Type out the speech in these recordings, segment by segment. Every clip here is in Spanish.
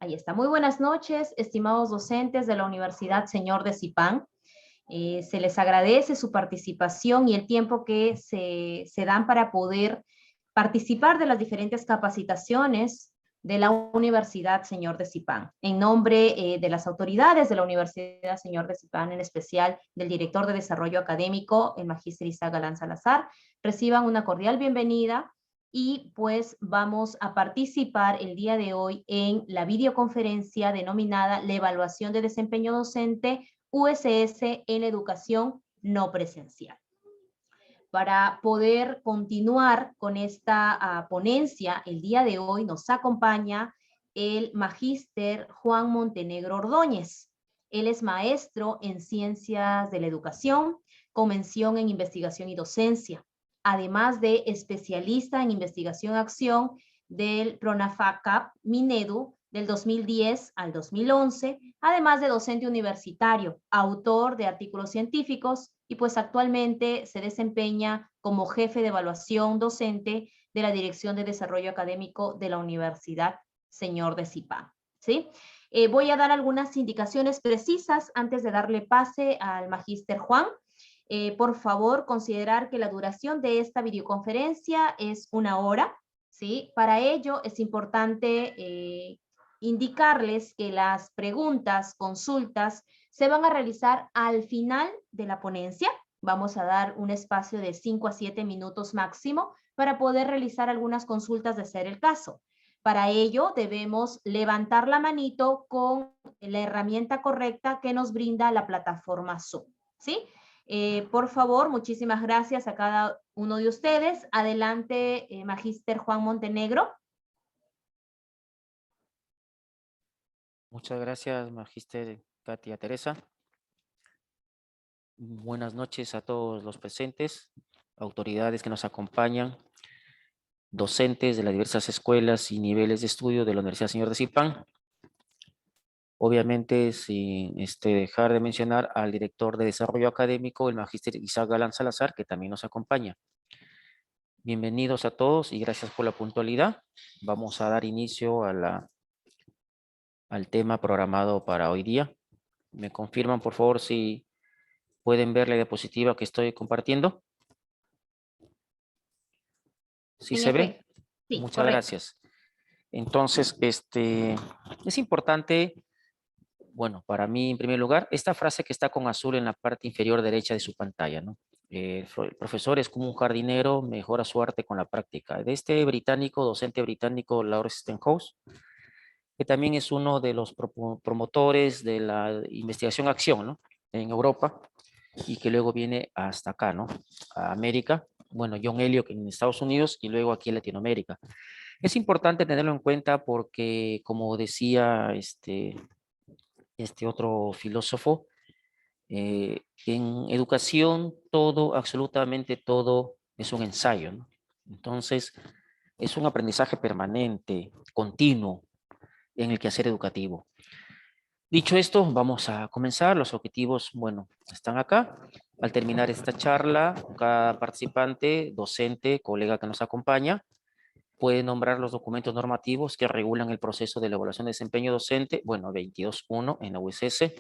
Ahí está. Muy buenas noches, estimados docentes de la Universidad Señor de Zipán. Se les agradece su participación y el tiempo que se dan para poder participar de las diferentes capacitaciones de la Universidad Señor de Zipán. En nombre de las autoridades de la Universidad Señor de Zipán, en especial del director de Desarrollo Académico, el magíster Isaac Galán Salazar, reciban una cordial bienvenida y pues vamos a participar el día de hoy en la videoconferencia denominada La evaluación de desempeño docente USS en educación no presencial. Para poder continuar con esta ponencia, el día de hoy nos acompaña el magíster Juan Montenegro Ordóñez. Él es maestro en Ciencias de la Educación, con mención en Investigación y Docencia, además de especialista en Investigación-Acción del PRONAFACAP Minedu del 2010 al 2011, además de docente universitario, autor de artículos científicos y pues actualmente se desempeña como jefe de evaluación docente de la Dirección de Desarrollo Académico de la Universidad Señor de Zipán. ¿Sí? Voy a dar algunas indicaciones precisas antes de darle pase al magíster Juan. Por favor, considerar que la duración de esta videoconferencia es 1 hora. ¿Sí? Para ello es importante indicarles que las preguntas, consultas, se van a realizar al final de la ponencia. Vamos a dar un espacio de 5 a 7 minutos máximo para poder realizar algunas consultas de ser el caso. Para ello debemos levantar la manito con la herramienta correcta que nos brinda la plataforma Zoom. ¿Sí? Por favor, muchísimas gracias a cada uno de ustedes. Adelante, magíster Juan Montenegro. Muchas gracias, magíster Katia Teresa. Buenas noches a todos los presentes, autoridades que nos acompañan, docentes de las diversas escuelas y niveles de estudio de la Universidad Señor de Zipán. Obviamente, sin dejar de mencionar al director de Desarrollo Académico, el magíster Isaac Galán Salazar, que también nos acompaña. Bienvenidos a todos y gracias por la puntualidad. Vamos a dar inicio a al tema programado para hoy día. ¿Me confirman, por favor, si pueden ver la diapositiva que estoy compartiendo? ¿Sí En se ve? efecto, sí, Muchas correcto. gracias. Entonces, es importante, bueno, para mí en primer lugar, esta frase que está con azul en la parte inferior derecha de su pantalla, ¿no? El profesor es como un jardinero, mejora su arte con la práctica. De este británico, docente británico, Lawrence Stenhouse, que también es uno de los promotores de la investigación-acción, ¿no? En Europa, y que luego viene hasta acá, ¿no? A América. Bueno, John Elliott en Estados Unidos y luego aquí en Latinoamérica. Es importante tenerlo en cuenta porque, como decía este otro filósofo, en educación todo, absolutamente todo, es un ensayo, ¿no? Entonces, es un aprendizaje permanente, continuo, en el quehacer educativo. Dicho esto, vamos a comenzar. Los objetivos, bueno, están acá. Al terminar esta charla, cada participante, docente, colega que nos acompaña, puede nombrar los documentos normativos que regulan el proceso de la evaluación de desempeño docente, bueno, 22.1 en la USS.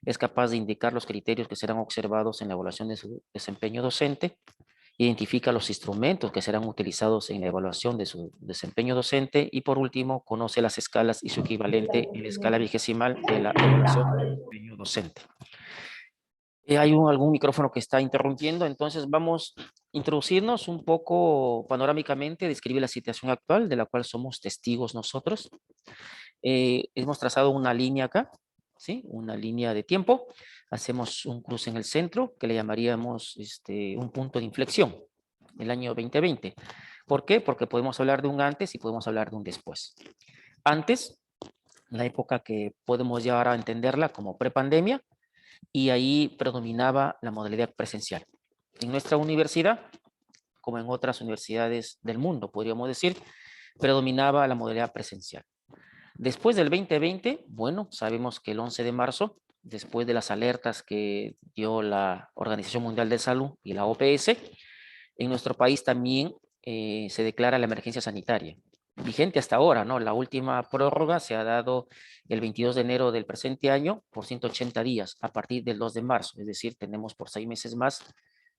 Es capaz de indicar los criterios que serán observados en la evaluación de su desempeño docente. Identifica los instrumentos que serán utilizados en la evaluación de su desempeño docente y por último conoce las escalas y su equivalente en la escala vigesimal de la evaluación de desempeño docente. Hay algún micrófono que está interrumpiendo, entonces vamos a introducirnos un poco panorámicamente, describir la situación actual de la cual somos testigos nosotros. Hemos trazado una línea acá, ¿sí? Una línea de tiempo. Hacemos un cruce en el centro que le llamaríamos un punto de inflexión, el año 2020. ¿Por qué? Porque podemos hablar de un antes y podemos hablar de un después. Antes, la época que podemos llevar a entenderla como prepandemia, y ahí predominaba la modalidad presencial. En nuestra universidad, como en otras universidades del mundo, podríamos decir, predominaba la modalidad presencial. Después del 2020, bueno, sabemos que el 11 de marzo, después de las alertas que dio la Organización Mundial de Salud y la OPS, en nuestro país también se declara la emergencia sanitaria. vigente hasta ahora, ¿no? La última prórroga se ha dado el 22 de enero del presente año por 180 días a partir del 2 de marzo, es decir, tenemos por 6 meses más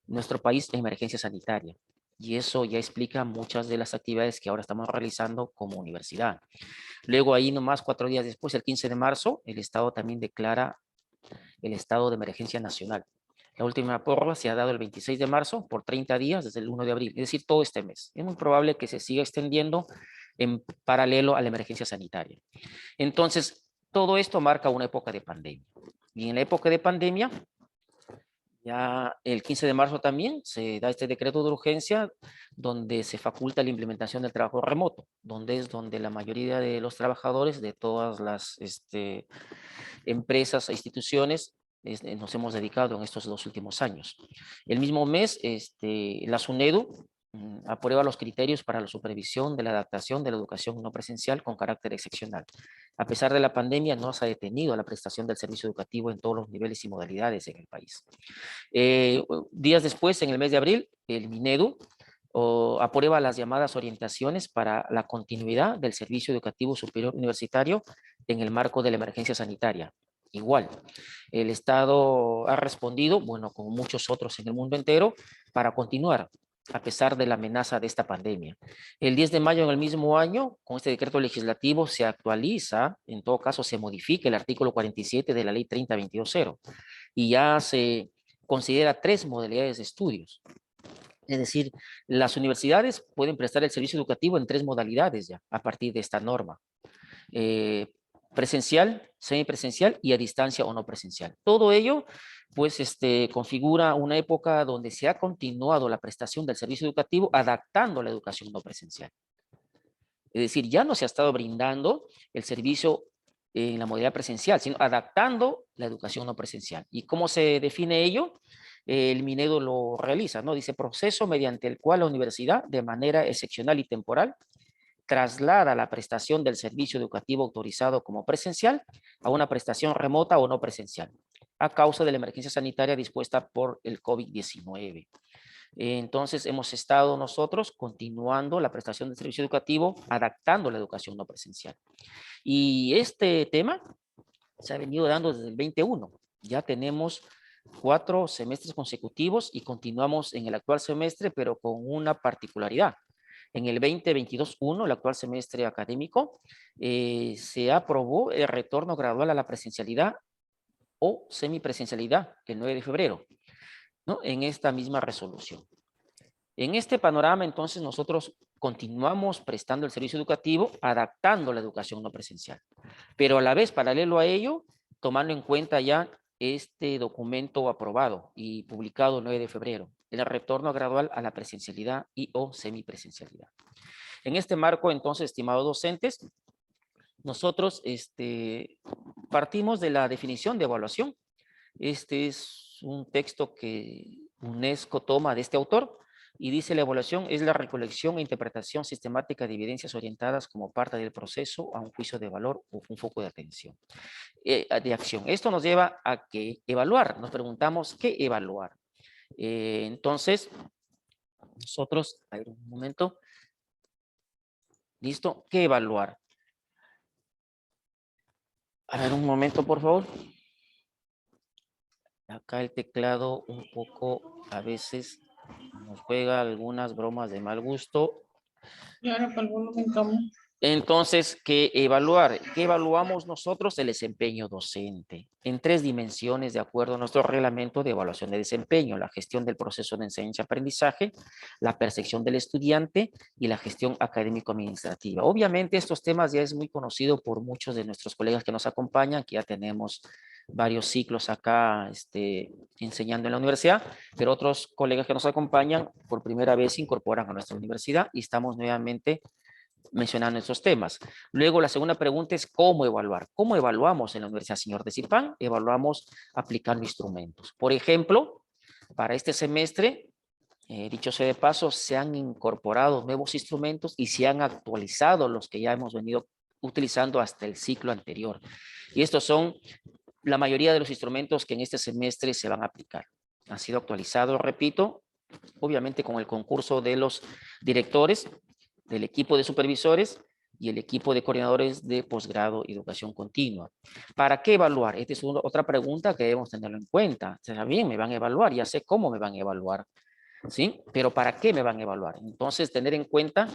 nuestro país en emergencia sanitaria. Y eso ya explica muchas de las actividades que ahora estamos realizando como universidad. Luego ahí nomás 4 días después, el 15 de marzo, el Estado también declara el estado de emergencia nacional. La última prórroga se ha dado el 26 de marzo por 30 días desde el 1 de abril, es decir, todo este mes. Es muy probable que se siga extendiendo en paralelo a la emergencia sanitaria. Entonces, todo esto marca una época de pandemia. Y en la época de pandemia, ya el 15 de marzo también se da este decreto de urgencia donde se faculta la implementación del trabajo remoto, donde es donde la mayoría de los trabajadores de todas las empresas e instituciones nos hemos dedicado en estos 2 últimos años. El mismo mes, la SUNEDU aprueba los criterios para la supervisión de la adaptación de la educación no presencial con carácter excepcional. A pesar de la pandemia, no se ha detenido la prestación del servicio educativo en todos los niveles y modalidades en el país. Días después, en el mes de abril, el MINEDU aprueba las llamadas orientaciones para la continuidad del servicio educativo superior universitario en el marco de la emergencia sanitaria. Igual, el Estado ha respondido, bueno, como muchos otros en el mundo entero, para continuar a pesar de la amenaza de esta pandemia. El 10 de mayo en el mismo año, con este decreto legislativo se actualiza, en todo caso se modifica el artículo 47 de la ley 3022.0 y ya se considera 3 modalidades de estudios. Es decir, las universidades pueden prestar el servicio educativo en 3 modalidades ya, a partir de esta norma. Presencial, semipresencial y a distancia o no presencial. Todo ello, pues, configura una época donde se ha continuado la prestación del servicio educativo adaptando la educación no presencial. Es decir, ya no se ha estado brindando el servicio en la modalidad presencial, sino adaptando la educación no presencial. ¿Y cómo se define ello? El Minedo lo realiza, ¿no? Dice, proceso mediante el cual la universidad, de manera excepcional y temporal, traslada la prestación del servicio educativo autorizado como presencial a una prestación remota o no presencial, a causa de la emergencia sanitaria dispuesta por el COVID-19. Entonces, hemos estado nosotros continuando la prestación del servicio educativo, adaptando la educación no presencial. Y este tema se ha venido dando desde el 21. Ya tenemos 4 semestres consecutivos y continuamos en el actual semestre, pero con una particularidad. En el 2022-1, el actual semestre académico, se aprobó el retorno gradual a la presencialidad o semipresencialidad el 9 de febrero, ¿no? En esta misma resolución. En este panorama, entonces, nosotros continuamos prestando el servicio educativo, adaptando la educación no presencial, pero a la vez, paralelo a ello, tomando en cuenta ya este documento aprobado y publicado el 9 de febrero, el retorno gradual a la presencialidad y o semipresencialidad. En este marco, entonces, estimados docentes, nosotros partimos de la definición de evaluación. Este es un texto que UNESCO toma de este autor y dice: la evaluación es la recolección e interpretación sistemática de evidencias orientadas como parte del proceso a un juicio de valor o un foco de atención, de acción. Esto nos lleva a que evaluar, nos preguntamos qué evaluar. Entonces, nosotros, a ver un momento, listo, ¿qué evaluar? A ver un momento, por favor. Acá el teclado un poco a veces nos juega algunas bromas de mal gusto. Entonces, ¿qué evaluar? ¿Qué evaluamos nosotros? El desempeño docente en 3 dimensiones de acuerdo a nuestro reglamento de evaluación de desempeño: la gestión del proceso de enseñanza-aprendizaje, la percepción del estudiante y la gestión académico-administrativa. Obviamente estos temas ya es muy conocido por muchos de nuestros colegas que nos acompañan, que ya tenemos varios ciclos acá enseñando en la universidad, pero otros colegas que nos acompañan por primera vez se incorporan a nuestra universidad y estamos nuevamente mencionando estos temas. Luego, la segunda pregunta es ¿cómo evaluar? ¿Cómo evaluamos en la Universidad Señor de Zipán? Evaluamos aplicando instrumentos. Por ejemplo, para este semestre, dicho sea de paso, se han incorporado nuevos instrumentos y se han actualizado los que ya hemos venido utilizando hasta el ciclo anterior. Y estos son la mayoría de los instrumentos que en este semestre se van a aplicar. Han sido actualizados, repito, obviamente con el concurso de los directores, del equipo de supervisores y el equipo de coordinadores de posgrado y educación continua. ¿Para qué evaluar? Esta es otra pregunta que debemos tenerlo en cuenta. Está bien, me van a evaluar, ya sé cómo me van a evaluar, ¿sí? Pero ¿para qué me van a evaluar? Entonces, tener en cuenta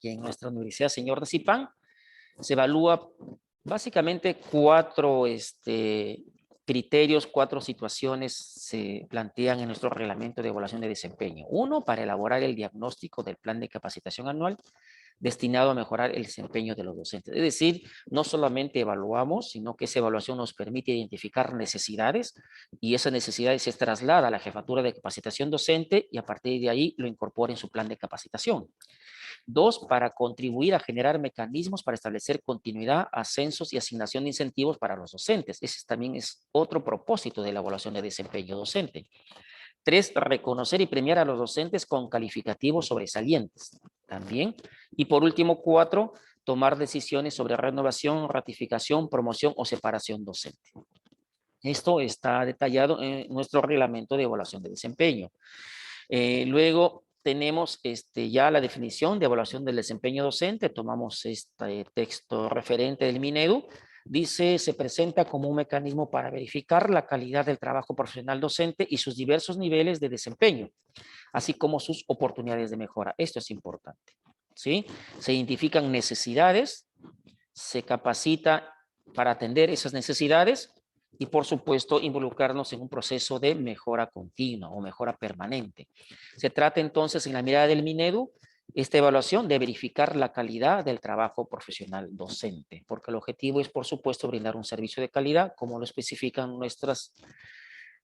que en nuestra Universidad Señor de Zipán se evalúa básicamente 4 criterios, 4 situaciones se plantean en nuestro reglamento de evaluación de desempeño. Uno, para elaborar el diagnóstico del plan de capacitación anual destinado a mejorar el desempeño de los docentes. Es decir, no solamente evaluamos, sino que esa evaluación nos permite identificar necesidades y esas necesidades se traslada a la jefatura de capacitación docente y a partir de ahí lo incorpora en su plan de capacitación. 2, para contribuir a generar mecanismos para establecer continuidad, ascensos y asignación de incentivos para los docentes. Ese también es otro propósito de la evaluación de desempeño docente. 3, reconocer y premiar a los docentes con calificativos sobresalientes. También. Y por último, 4, tomar decisiones sobre renovación, ratificación, promoción o separación docente. Esto está detallado en nuestro reglamento de evaluación de desempeño. Luego tenemos ya la definición de evaluación del desempeño docente. Tomamos este texto referente del Minedu. Dice, se presenta como un mecanismo para verificar la calidad del trabajo profesional docente y sus diversos niveles de desempeño, así como sus oportunidades de mejora. Esto es importante, ¿sí? Se identifican necesidades, se capacita para atender esas necesidades y, por supuesto, involucrarnos en un proceso de mejora continua o mejora permanente. Se trata entonces, en la mirada del Minedu, esta evaluación de verificar la calidad del trabajo profesional docente, porque el objetivo es, por supuesto, brindar un servicio de calidad, como lo especifican nuestros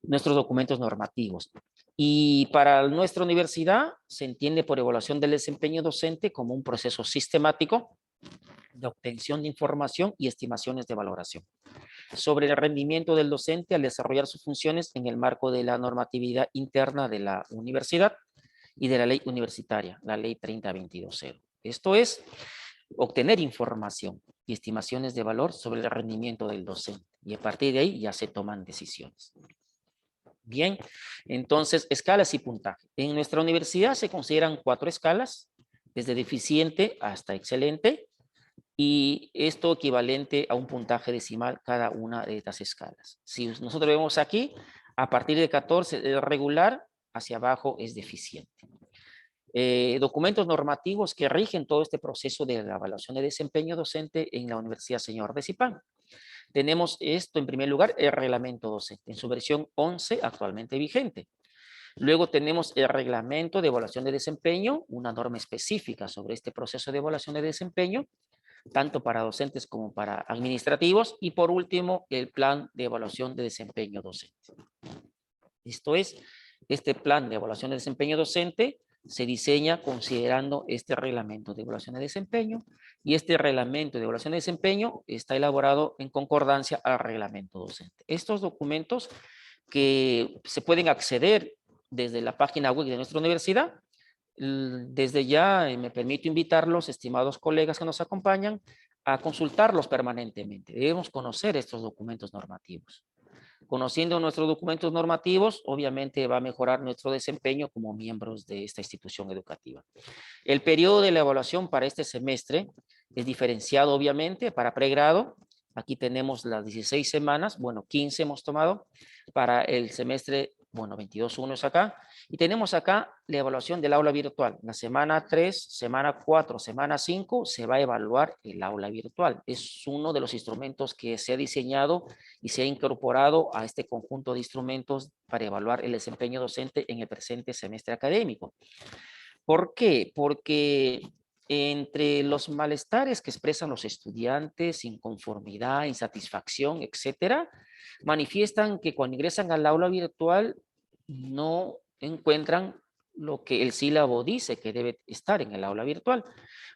documentos normativos. Y para nuestra universidad se entiende por evaluación del desempeño docente como un proceso sistemático de obtención de información y estimaciones de valoración sobre el rendimiento del docente al desarrollar sus funciones en el marco de la normatividad interna de la universidad y de la ley universitaria, la ley 3022.0. Esto es obtener información y estimaciones de valor sobre el rendimiento del docente y a partir de ahí ya se toman decisiones. Bien, entonces escalas y puntaje. En nuestra universidad se consideran 4 escalas, desde deficiente hasta excelente, y esto equivalente a un puntaje decimal cada una de estas escalas. Si nosotros vemos aquí, a partir de 14 es regular, hacia abajo es deficiente. Documentos normativos que rigen todo este proceso de la evaluación de desempeño docente en la Universidad Señor de Zipán. Tenemos esto en primer lugar, el reglamento docente, en su versión 11 actualmente vigente. Luego tenemos el reglamento de evaluación de desempeño, una norma específica sobre este proceso de evaluación de desempeño, tanto para docentes como para administrativos. Y por último, el plan de evaluación de desempeño docente. Esto es, este plan de evaluación de desempeño docente se diseña considerando este reglamento de evaluación de desempeño y este reglamento de evaluación de desempeño está elaborado en concordancia al reglamento docente. Estos documentos que se pueden acceder desde la página web de nuestra universidad. Desde ya me permito invitarlos, estimados colegas que nos acompañan, a consultarlos permanentemente. Debemos conocer estos documentos normativos. Conociendo nuestros documentos normativos, obviamente va a mejorar nuestro desempeño como miembros de esta institución educativa. El periodo de la evaluación para este semestre es diferenciado, obviamente, para pregrado. Aquí tenemos las 16 semanas, bueno, 15 hemos tomado para el semestre, bueno, 22.1 es acá. Y tenemos acá la evaluación del aula virtual. La semana 3, semana 4, semana 5 se va a evaluar el aula virtual. Es uno de los instrumentos que se ha diseñado y se ha incorporado a este conjunto de instrumentos para evaluar el desempeño docente en el presente semestre académico. ¿Por qué? Porque entre los malestares que expresan los estudiantes, inconformidad, insatisfacción, etcétera, manifiestan que cuando ingresan al aula virtual no encuentran lo que el sílabo dice que debe estar en el aula virtual.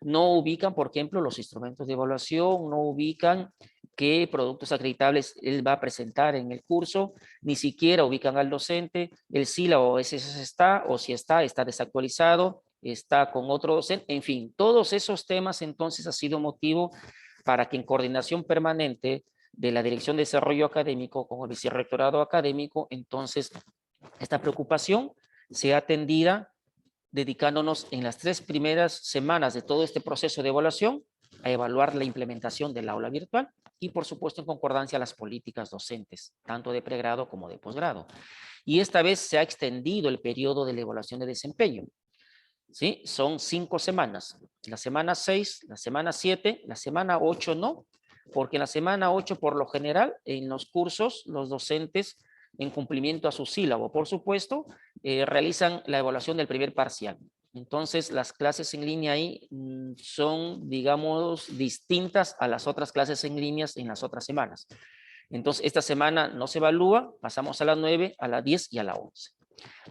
No ubican, por ejemplo, los instrumentos de evaluación, no ubican qué productos acreditables él va a presentar en el curso, ni siquiera ubican al docente, el sílabo ese está, o si está desactualizado, está con otro docente, en fin, todos esos temas entonces ha sido motivo para que en coordinación permanente de la Dirección de Desarrollo Académico con el Vicerrectorado Académico, entonces esta preocupación sea atendida dedicándonos en las 3 primeras semanas de todo este proceso de evaluación a evaluar la implementación del aula virtual y, por supuesto, en concordancia a las políticas docentes, tanto de pregrado como de posgrado. Y esta vez se ha extendido el periodo de la evaluación de desempeño. ¿Sí? Son 5 semanas. La semana 6, la semana 7, la semana 8 no, porque en la semana 8 por lo general en los cursos los docentes en cumplimiento a su sílabo, por supuesto, realizan la evaluación del primer parcial. Entonces las clases en línea ahí son, digamos, distintas a las otras clases en líneas en las otras semanas. Entonces esta semana no se evalúa, pasamos a la 9, a la 10 y a la 11.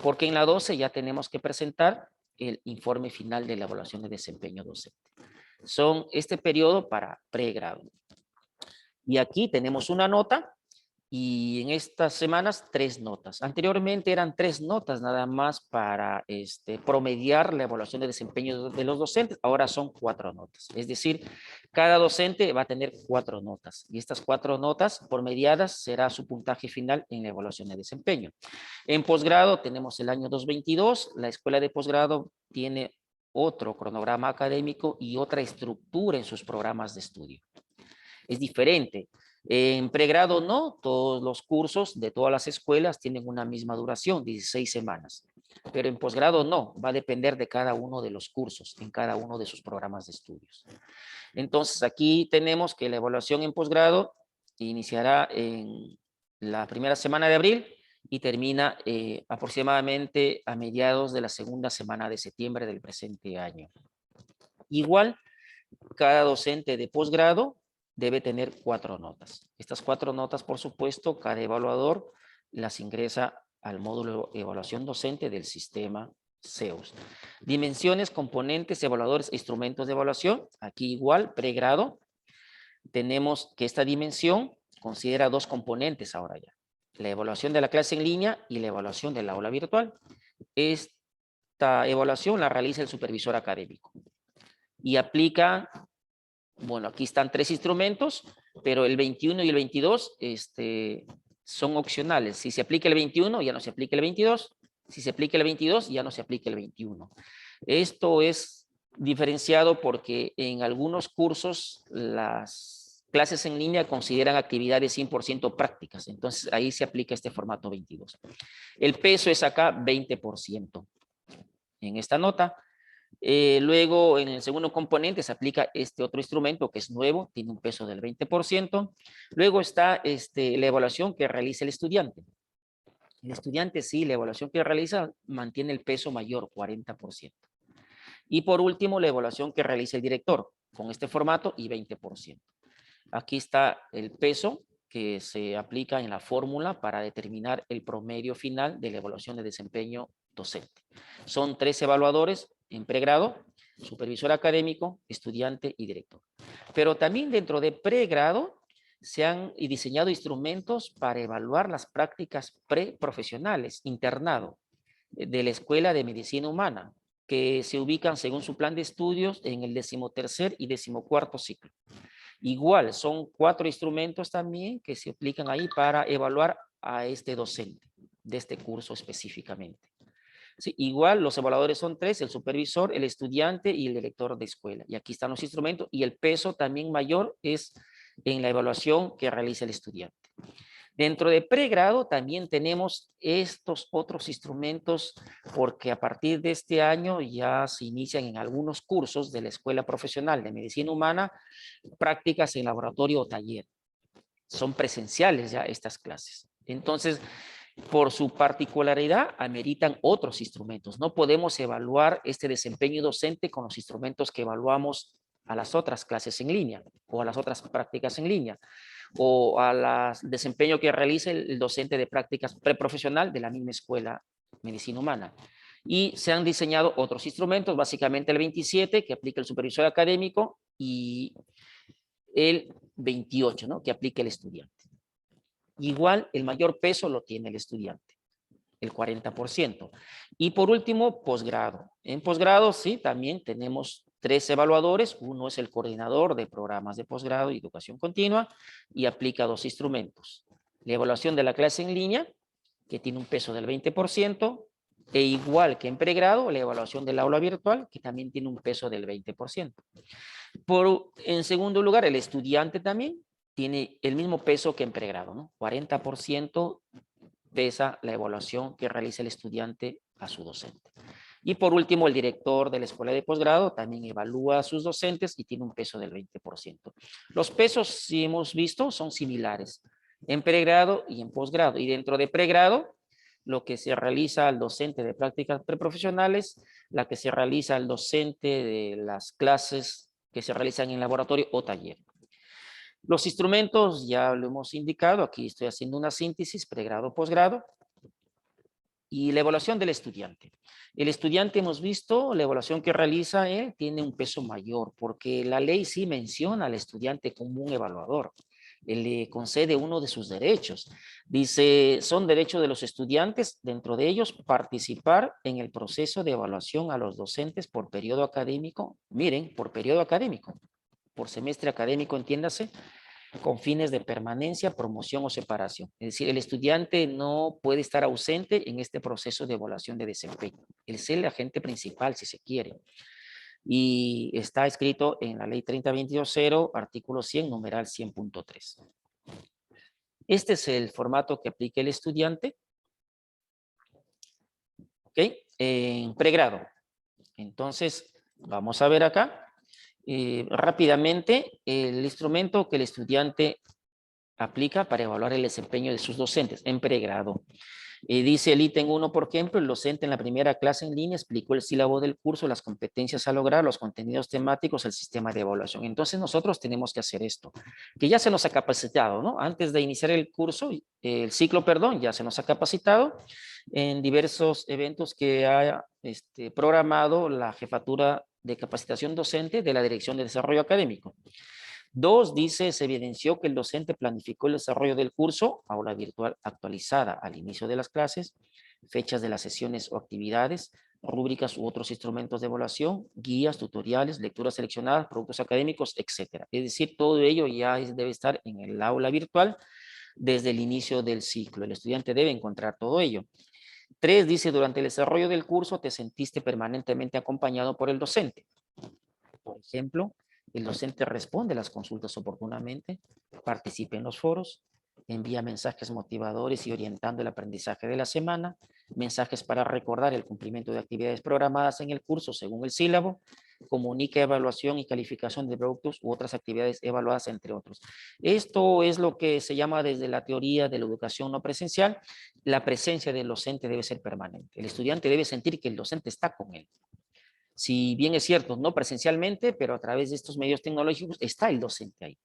Porque en la 12 ya tenemos que presentar el informe final de la evaluación de desempeño docente. Son este periodo para pregrado. Y aquí tenemos una nota y en estas semanas 3 notas. Anteriormente eran 3 notas nada más para promediar la evaluación de desempeño de los docentes. Ahora son 4 notas. Es decir, cada docente va a tener 4 notas y estas 4 notas promediadas será su puntaje final en la evaluación de desempeño. En posgrado tenemos el año 2022. La escuela de posgrado tiene otro cronograma académico y otra estructura en sus programas de estudio. Es diferente. En pregrado no, todos los cursos de todas las escuelas tienen una misma duración, 16 semanas. Pero en posgrado no, va a depender de cada uno de los cursos, en cada uno de sus programas de estudios. Entonces aquí tenemos que la evaluación en posgrado iniciará en la primera semana de abril y termina aproximadamente a mediados de la segunda semana de septiembre del presente año. Igual, cada docente de posgrado debe tener 4 notas. Estas 4 notas, por supuesto, cada evaluador las ingresa al módulo de evaluación docente del sistema CEUS. Dimensiones, componentes, evaluadores, instrumentos de evaluación. Aquí igual, pregrado. Tenemos que esta dimensión considera 2 componentes ahora ya. La evaluación de la clase en línea y la evaluación del aula virtual. Esta evaluación la realiza el supervisor académico y aplica, bueno, aquí están 3 instrumentos, pero el 21 y el 22 son opcionales. Si se aplica el 21, ya no se aplica el 22. Si se aplica el 22, ya no se aplica el 21. Esto es diferenciado porque en algunos cursos las clases en línea consideran actividades 100% prácticas. Entonces ahí se aplica este formato 22. El peso es acá 20% en esta nota. Luego en el segundo componente se aplica este otro instrumento que es nuevo, tiene un peso del 20%. Luego está la evaluación que realiza el estudiante. El estudiante sí, la evaluación que realiza mantiene el peso mayor, 40%. Y por último, la evaluación que realiza el director, con este formato y 20%. Aquí está el peso que se aplica en la fórmula para determinar el promedio final de la evaluación de desempeño docente. Son 3 evaluadores en pregrado, supervisor académico, estudiante y director. Pero también dentro de pregrado se han diseñado instrumentos para evaluar las prácticas preprofesionales, internado, de la Escuela de Medicina Humana, que se ubican según su plan de estudios en el 13º y 14º ciclo. Igual, son 4 instrumentos también que se aplican ahí para evaluar a este docente de este curso específicamente. Sí, igual, los evaluadores son 3, el supervisor, el estudiante y el director de escuela. Y aquí están los instrumentos y el peso también mayor es en la evaluación que realiza el estudiante. Dentro de pregrado también tenemos estos otros instrumentos porque a partir de este año ya se inician en algunos cursos de la Escuela Profesional de Medicina Humana prácticas en laboratorio o taller. Son presenciales ya estas clases. Entonces, por su particularidad, ameritan otros instrumentos. No podemos evaluar este desempeño docente con los instrumentos que evaluamos a las otras clases en línea o a las otras prácticas en línea o al desempeño que realiza el docente de prácticas preprofesional de la misma escuela Medicina Humana. Y se han diseñado otros instrumentos, básicamente el 27 que aplica el supervisor académico y el 28, ¿no?, que aplica el estudiante. Igual el mayor peso lo tiene el estudiante, el 40%. Y por último, posgrado. En posgrado sí, también tenemos 3 evaluadores. Uno es el coordinador de programas de posgrado y educación continua y aplica 2 instrumentos. La evaluación de la clase en línea, que tiene un peso del 20%, e igual que en pregrado, la evaluación del aula virtual, que también tiene un peso del 20%. En segundo lugar, el estudiante también tiene el mismo peso que en pregrado, ¿no? 40% pesa la evaluación que realiza el estudiante a su docente. Y por último, el director de la escuela de posgrado también evalúa a sus docentes y tiene un peso del 20%. Los pesos, si hemos visto, son similares en pregrado y en posgrado. Y dentro de pregrado, lo que se realiza al docente de prácticas preprofesionales, la que se realiza al docente de las clases que se realizan en laboratorio o taller. Los instrumentos ya lo hemos indicado, aquí estoy haciendo una síntesis, pregrado, posgrado. Y la evaluación del estudiante. El estudiante, hemos visto, la evaluación que realiza él tiene un peso mayor, porque la ley sí menciona al estudiante como un evaluador. Él le concede uno de sus derechos. Dice, son derechos de los estudiantes, dentro de ellos, participar en el proceso de evaluación a los docentes por periodo académico. Miren, por periodo académico, por semestre académico, entiéndase, con fines de permanencia, promoción o separación. Es decir, el estudiante no puede estar ausente en este proceso de evaluación de desempeño. Él es el agente principal, si se quiere. Y está escrito en la ley 3022.0, artículo 100, numeral 100.3. Este es el formato que aplica el estudiante. ¿Ok? En pregrado. Entonces, vamos a ver acá. Rápidamente, el instrumento que el estudiante aplica para evaluar el desempeño de sus docentes en pregrado. Dice el ítem 1, por ejemplo, el docente en la primera clase en línea explicó el sílabo del curso, las competencias a lograr, los contenidos temáticos, el sistema de evaluación. Entonces nosotros tenemos que hacer esto, que ya se nos ha capacitado, ¿no? Antes de iniciar el curso, el ciclo, perdón, ya se nos ha capacitado en diversos eventos que ha programado la Jefatura de Capacitación Docente de la Dirección de Desarrollo Académico. 2, dice, se evidenció que el docente planificó el desarrollo del curso, aula virtual actualizada al inicio de las clases, fechas de las sesiones o actividades, rúbricas u otros instrumentos de evaluación, guías, tutoriales, lecturas seleccionadas, productos académicos, etc. Es decir, todo ello ya debe estar en el aula virtual desde el inicio del ciclo. El estudiante debe encontrar todo ello. 3, dice, durante el desarrollo del curso te sentiste permanentemente acompañado por el docente. Por ejemplo, el docente responde las consultas oportunamente, participa en los foros, envía mensajes motivadores y orientando el aprendizaje de la semana, mensajes para recordar el cumplimiento de actividades programadas en el curso según el sílabo, comunica evaluación y calificación de productos u otras actividades evaluadas, entre otros. Esto es lo que se llama desde la teoría de la educación no presencial, la presencia del docente debe ser permanente. El estudiante debe sentir que el docente está con él. Si bien es cierto, no presencialmente, pero a través de estos medios tecnológicos está el docente ahí.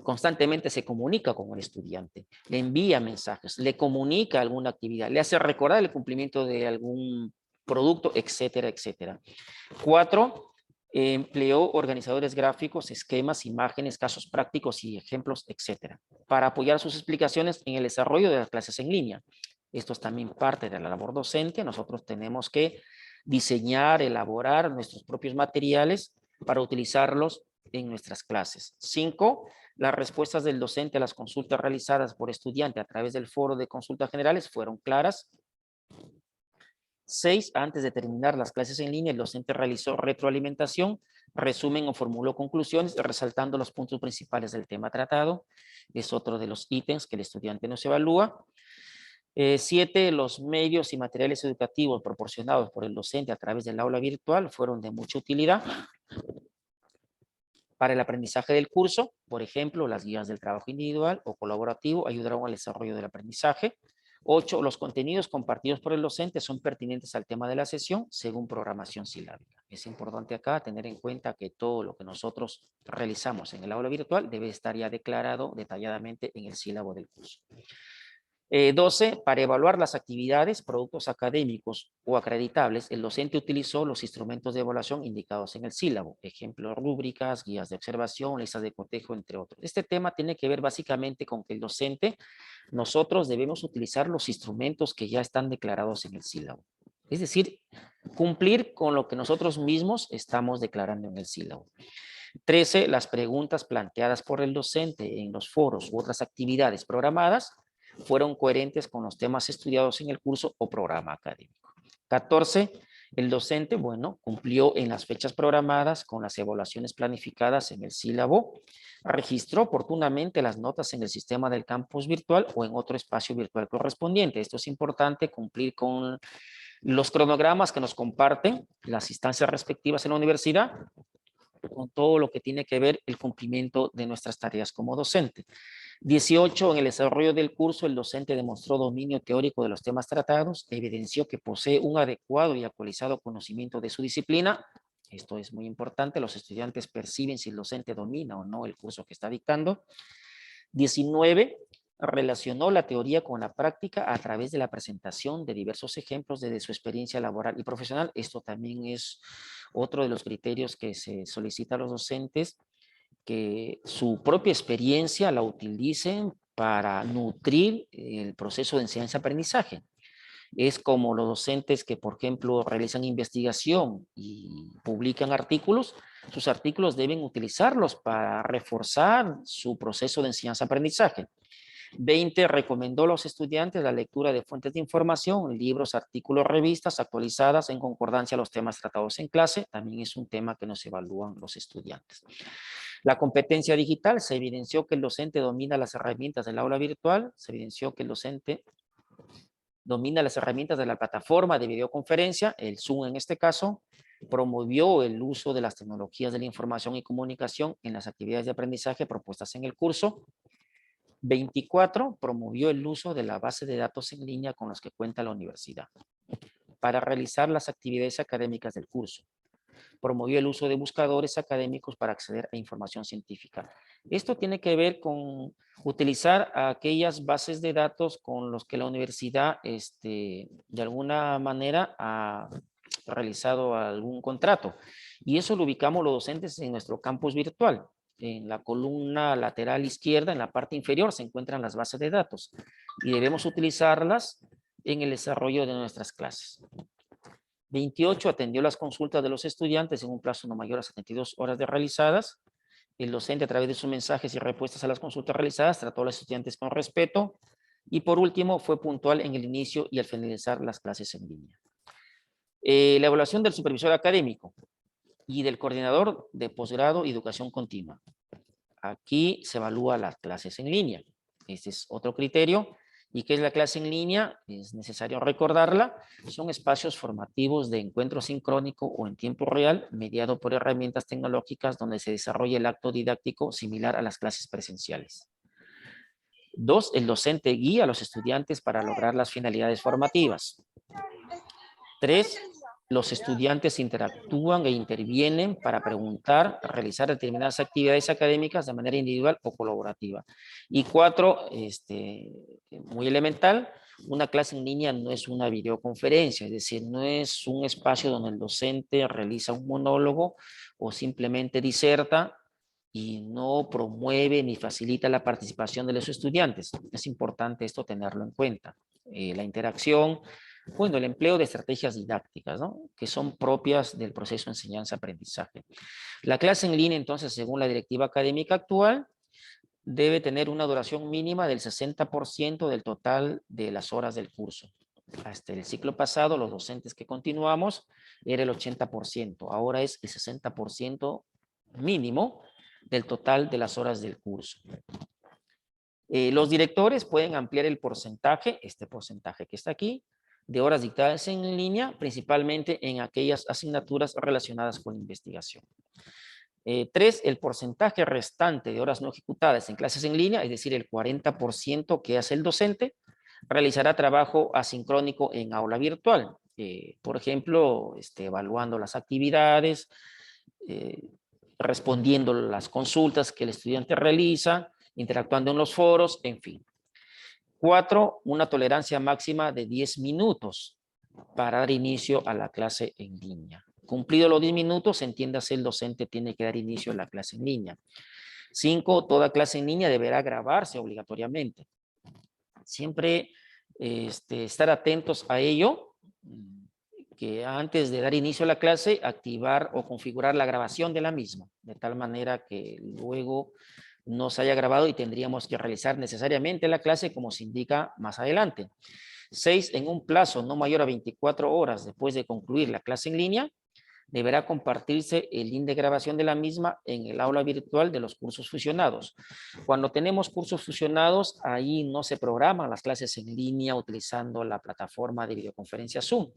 Constantemente se comunica con el estudiante, le envía mensajes, le comunica alguna actividad, le hace recordar el cumplimiento de algún producto, etcétera, etcétera. 4, empleó organizadores gráficos, esquemas, imágenes, casos prácticos y ejemplos, etcétera, para apoyar sus explicaciones en el desarrollo de las clases en línea. Esto es también parte de la labor docente. Nosotros tenemos que diseñar, elaborar nuestros propios materiales para utilizarlos en nuestras clases. 5, las respuestas del docente a las consultas realizadas por estudiante a través del foro de consultas generales fueron claras. 6, antes de terminar las clases en línea, el docente realizó retroalimentación, resumen o formuló conclusiones, resaltando los puntos principales del tema tratado. Es otro de los ítems que el estudiante nos evalúa. 7, los medios y materiales educativos proporcionados por el docente a través del aula virtual fueron de mucha utilidad para el aprendizaje del curso. Por ejemplo, las guías del trabajo individual o colaborativo ayudaron al desarrollo del aprendizaje. 8, los contenidos compartidos por el docente son pertinentes al tema de la sesión según programación silábica. Es importante acá tener en cuenta que todo lo que nosotros realizamos en el aula virtual debe estar ya declarado detalladamente en el sílabo del curso. 12, para evaluar las actividades, productos académicos o acreditables, el docente utilizó los instrumentos de evaluación indicados en el sílabo, ejemplo, rúbricas, guías de observación, listas de cotejo, entre otros. Este tema tiene que ver básicamente con que el docente, nosotros debemos utilizar los instrumentos que ya están declarados en el sílabo. Es decir, cumplir con lo que nosotros mismos estamos declarando en el sílabo. 13, las preguntas planteadas por el docente en los foros u otras actividades programadas fueron coherentes con los temas estudiados en el curso o programa académico. 14, El docente, bueno, cumplió en las fechas programadas con las evaluaciones planificadas en el sílabo, registró oportunamente las notas en el sistema del campus virtual o en otro espacio virtual correspondiente. Esto es importante, cumplir con los cronogramas que nos comparten las instancias respectivas en la universidad, con todo lo que tiene que ver el cumplimiento de nuestras tareas como docente. 18. En el desarrollo del curso, el docente demostró dominio teórico de los temas tratados, evidenció que posee un adecuado y actualizado conocimiento de su disciplina. Esto es muy importante, los estudiantes perciben si el docente domina o no el curso que está dictando. 19. Relacionó la teoría con la práctica a través de la presentación de diversos ejemplos de su experiencia laboral y profesional. Esto también es otro de los criterios que se solicita a los docentes, que su propia experiencia la utilicen para nutrir el proceso de enseñanza-aprendizaje. Es como los docentes que, por ejemplo, realizan investigación y publican artículos, sus artículos deben utilizarlos para reforzar su proceso de enseñanza-aprendizaje. 20. Recomendó a los estudiantes la lectura de fuentes de información, libros, artículos, revistas actualizadas en concordancia a los temas tratados en clase. También es un tema que nos evalúan los estudiantes. La competencia digital, se evidenció que el docente domina las herramientas del aula virtual, se evidenció que el docente domina las herramientas de la plataforma de videoconferencia, el Zoom en este caso, promovió el uso de las tecnologías de la información y comunicación en las actividades de aprendizaje propuestas en el curso. 24. Promovió el uso de la base de datos en línea con los que cuenta la universidad para realizar las actividades académicas del curso. Promovió el uso de buscadores académicos para acceder a información científica. Esto tiene que ver con utilizar aquellas bases de datos con los que la universidad de alguna manera ha realizado algún contrato. Y eso lo ubicamos los docentes en nuestro campus virtual. En la columna lateral izquierda, en la parte inferior, se encuentran las bases de datos y debemos utilizarlas en el desarrollo de nuestras clases. 28. Atendió las consultas de los estudiantes en un plazo no mayor a 72 horas de realizadas. El docente, a través de sus mensajes y respuestas a las consultas realizadas, trató a los estudiantes con respeto. Y por último, fue puntual en el inicio y al finalizar las clases en línea. La evaluación del supervisor académico y del coordinador de posgrado y educación continua. Aquí se evalúa las clases en línea. Este es otro criterio. ¿Y qué es la clase en línea? Es necesario recordarla. Son espacios formativos de encuentro sincrónico o en tiempo real, mediado por herramientas tecnológicas donde se desarrolla el acto didáctico similar a las clases presenciales. 2. El docente guía a los estudiantes para lograr las finalidades formativas. 3. Los estudiantes interactúan e intervienen para preguntar, realizar determinadas actividades académicas de manera individual o colaborativa. Y 4, muy elemental, una clase en línea no es una videoconferencia, es decir, no es un espacio donde el docente realiza un monólogo o simplemente diserta y no promueve ni facilita la participación de los estudiantes. Es importante esto tenerlo en cuenta. La interacción, bueno, el empleo de estrategias didácticas, ¿no?, que son propias del proceso de enseñanza-aprendizaje. La clase en línea, entonces, según la directiva académica actual, debe tener una duración mínima del 60% del total de las horas del curso. Hasta el ciclo pasado, los docentes que continuamos, era el 80%. Ahora es el 60% mínimo del total de las horas del curso. Los directores pueden ampliar el porcentaje, este porcentaje que está aquí, de horas dictadas en línea, principalmente en aquellas asignaturas relacionadas con investigación. 3, el porcentaje restante de horas no ejecutadas en clases en línea, es decir, el 40% que hace el docente, realizará trabajo asincrónico en aula virtual. Por ejemplo, evaluando las actividades, respondiendo las consultas que el estudiante realiza, interactuando en los foros, en fin. 4, una tolerancia máxima de 10 minutos para dar inicio a la clase en línea. Cumplido los 10 minutos, entiéndase, el docente tiene que dar inicio a la clase en línea. 5, toda clase en línea deberá grabarse obligatoriamente. Siempre estar atentos a ello, que antes de dar inicio a la clase, activar o configurar la grabación de la misma, de tal manera que luego no se haya grabado y tendríamos que realizar necesariamente la clase como se indica más adelante. 6, en un plazo no mayor a 24 horas después de concluir la clase en línea, deberá compartirse el link de grabación de la misma en el aula virtual de los cursos fusionados. Cuando tenemos cursos fusionados, ahí no se programan las clases en línea utilizando la plataforma de videoconferencia Zoom,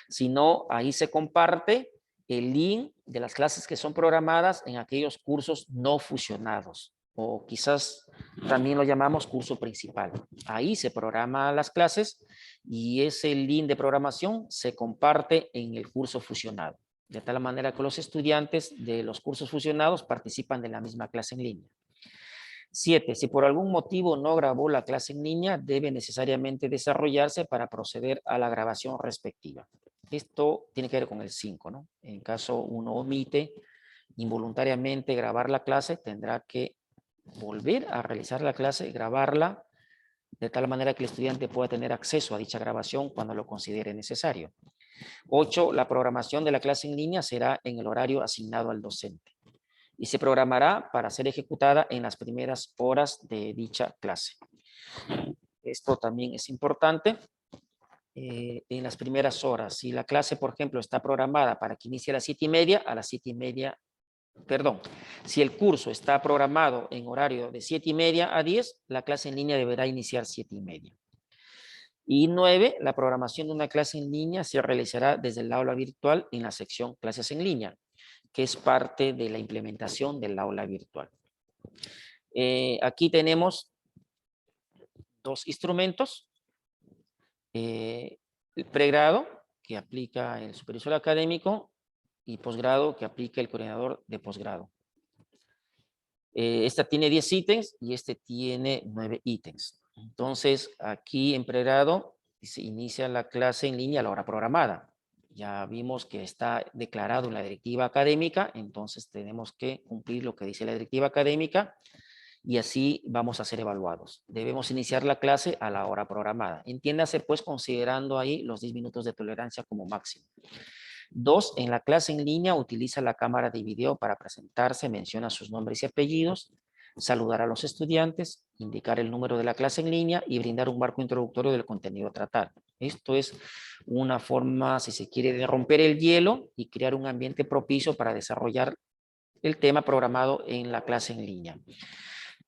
sino ahí se comparte el link de las clases que son programadas en aquellos cursos no fusionados, o quizás también lo llamamos curso principal. Ahí se programan las clases y ese link de programación se comparte en el curso fusionado, de tal manera que los estudiantes de los cursos fusionados participan de la misma clase en línea. 7. Si por algún motivo no grabó la clase en línea, debe necesariamente desarrollarse para proceder a la grabación respectiva. Esto tiene que ver con el 5, ¿no? En caso uno omite involuntariamente grabar la clase, tendrá que volver a realizar la clase, grabarla, de tal manera que el estudiante pueda tener acceso a dicha grabación cuando lo considere necesario. 8. La programación de la clase en línea será en el horario asignado al docente y se programará para ser ejecutada en las primeras horas de dicha clase. Esto también es importante. En las primeras horas, si la clase, por ejemplo, está programada para que inicie a las 7:30, a las 7:30, perdón, si el curso está programado en horario de 7:30 a 10, la clase en línea deberá iniciar 7:30. Y 9, la programación de una clase en línea se realizará desde el aula virtual en la sección clases en línea, que es parte de la implementación del aula virtual. Aquí tenemos dos instrumentos. El pregrado, que aplica el supervisor académico, y posgrado, que aplica el coordinador de posgrado. Esta tiene 10 ítems y este tiene 9 ítems. Entonces, aquí en pregrado se inicia la clase en línea a la hora programada. Ya vimos que está declarado en la directiva académica, entonces tenemos que cumplir lo que dice la directiva académica y así vamos a ser evaluados. Debemos iniciar la clase a la hora programada. Entiéndase, pues, considerando ahí los 10 minutos de tolerancia como máximo. 2, en la clase en línea utiliza la cámara de video para presentarse, menciona sus nombres y apellidos, saludar a los estudiantes, indicar el número de la clase en línea y brindar un marco introductorio del contenido a tratar. Esto es una forma, si se quiere, de romper el hielo y crear un ambiente propicio para desarrollar el tema programado en la clase en línea.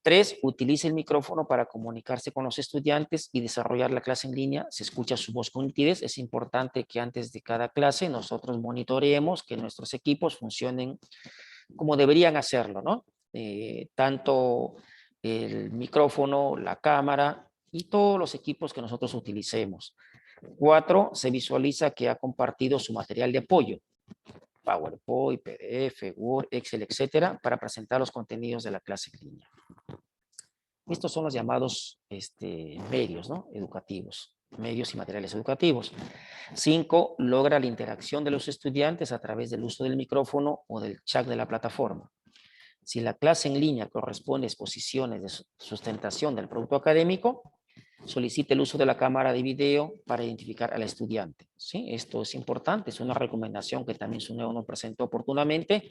3, utiliza el micrófono para comunicarse con los estudiantes y desarrollar la clase en línea. Se escucha su voz con nitidez. Es importante que antes de cada clase nosotros monitoreemos que nuestros equipos funcionen como deberían hacerlo, ¿no? Tanto el micrófono, la cámara y todos los equipos que nosotros utilicemos. 4, se visualiza que ha compartido su material de apoyo. PowerPoint, PDF, Word, Excel, etcétera, para presentar los contenidos de la clase en línea. Estos son los llamados medios, ¿no? Educativos, medios y materiales educativos. 5, logra la interacción de los estudiantes a través del uso del micrófono o del chat de la plataforma. Si la clase en línea corresponde a exposiciones de sustentación del producto académico, solicite el uso de la cámara de video para identificar al estudiante. ¿Sí? Esto es importante, es una recomendación que también SUNEDU nos presentó oportunamente,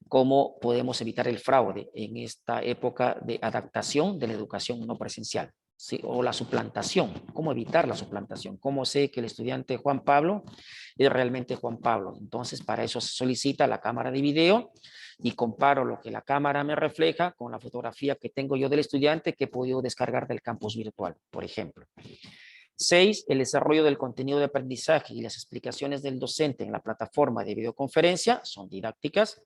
cómo podemos evitar el fraude en esta época de adaptación de la educación no presencial. ¿Sí? O la suplantación, cómo evitar la suplantación, cómo sé que el estudiante Juan Pablo es realmente Juan Pablo. Entonces, para eso se solicita la cámara de video y comparo lo que la cámara me refleja con la fotografía que tengo yo del estudiante que he podido descargar del campus virtual, por ejemplo. 6, el desarrollo del contenido de aprendizaje y las explicaciones del docente en la plataforma de videoconferencia son didácticas.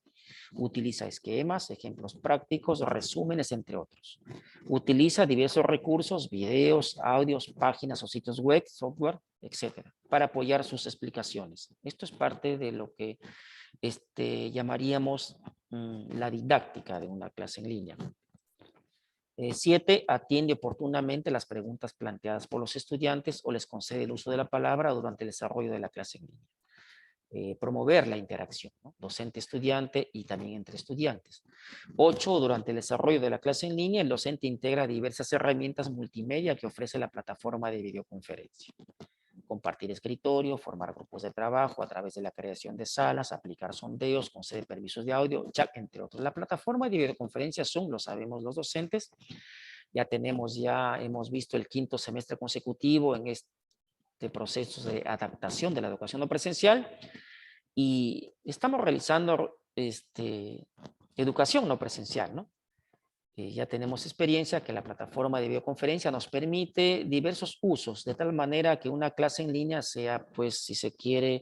Utiliza esquemas, ejemplos prácticos, resúmenes, entre otros. Utiliza diversos recursos, videos, audios, páginas o sitios web, software, etcétera, para apoyar sus explicaciones. Esto es parte de lo que llamaríamos la didáctica de una clase en línea. 7, atiende oportunamente las preguntas planteadas por los estudiantes o les concede el uso de la palabra durante el desarrollo de la clase en línea. Promover la interacción, ¿no? Docente-estudiante y también entre estudiantes. 8, durante el desarrollo de la clase en línea, el docente integra diversas herramientas multimedia que ofrece la plataforma de videoconferencia. Compartir escritorio, formar grupos de trabajo a través de la creación de salas, aplicar sondeos, conceder permisos de audio, chat, entre otros. La plataforma de videoconferencia Zoom, lo sabemos los docentes, ya hemos visto el 5º semestre consecutivo en de procesos de adaptación de la educación no presencial y estamos realizando educación no presencial, ¿no? Ya tenemos experiencia que la plataforma de videoconferencia nos permite diversos usos, de tal manera que una clase en línea sea, pues, si se quiere,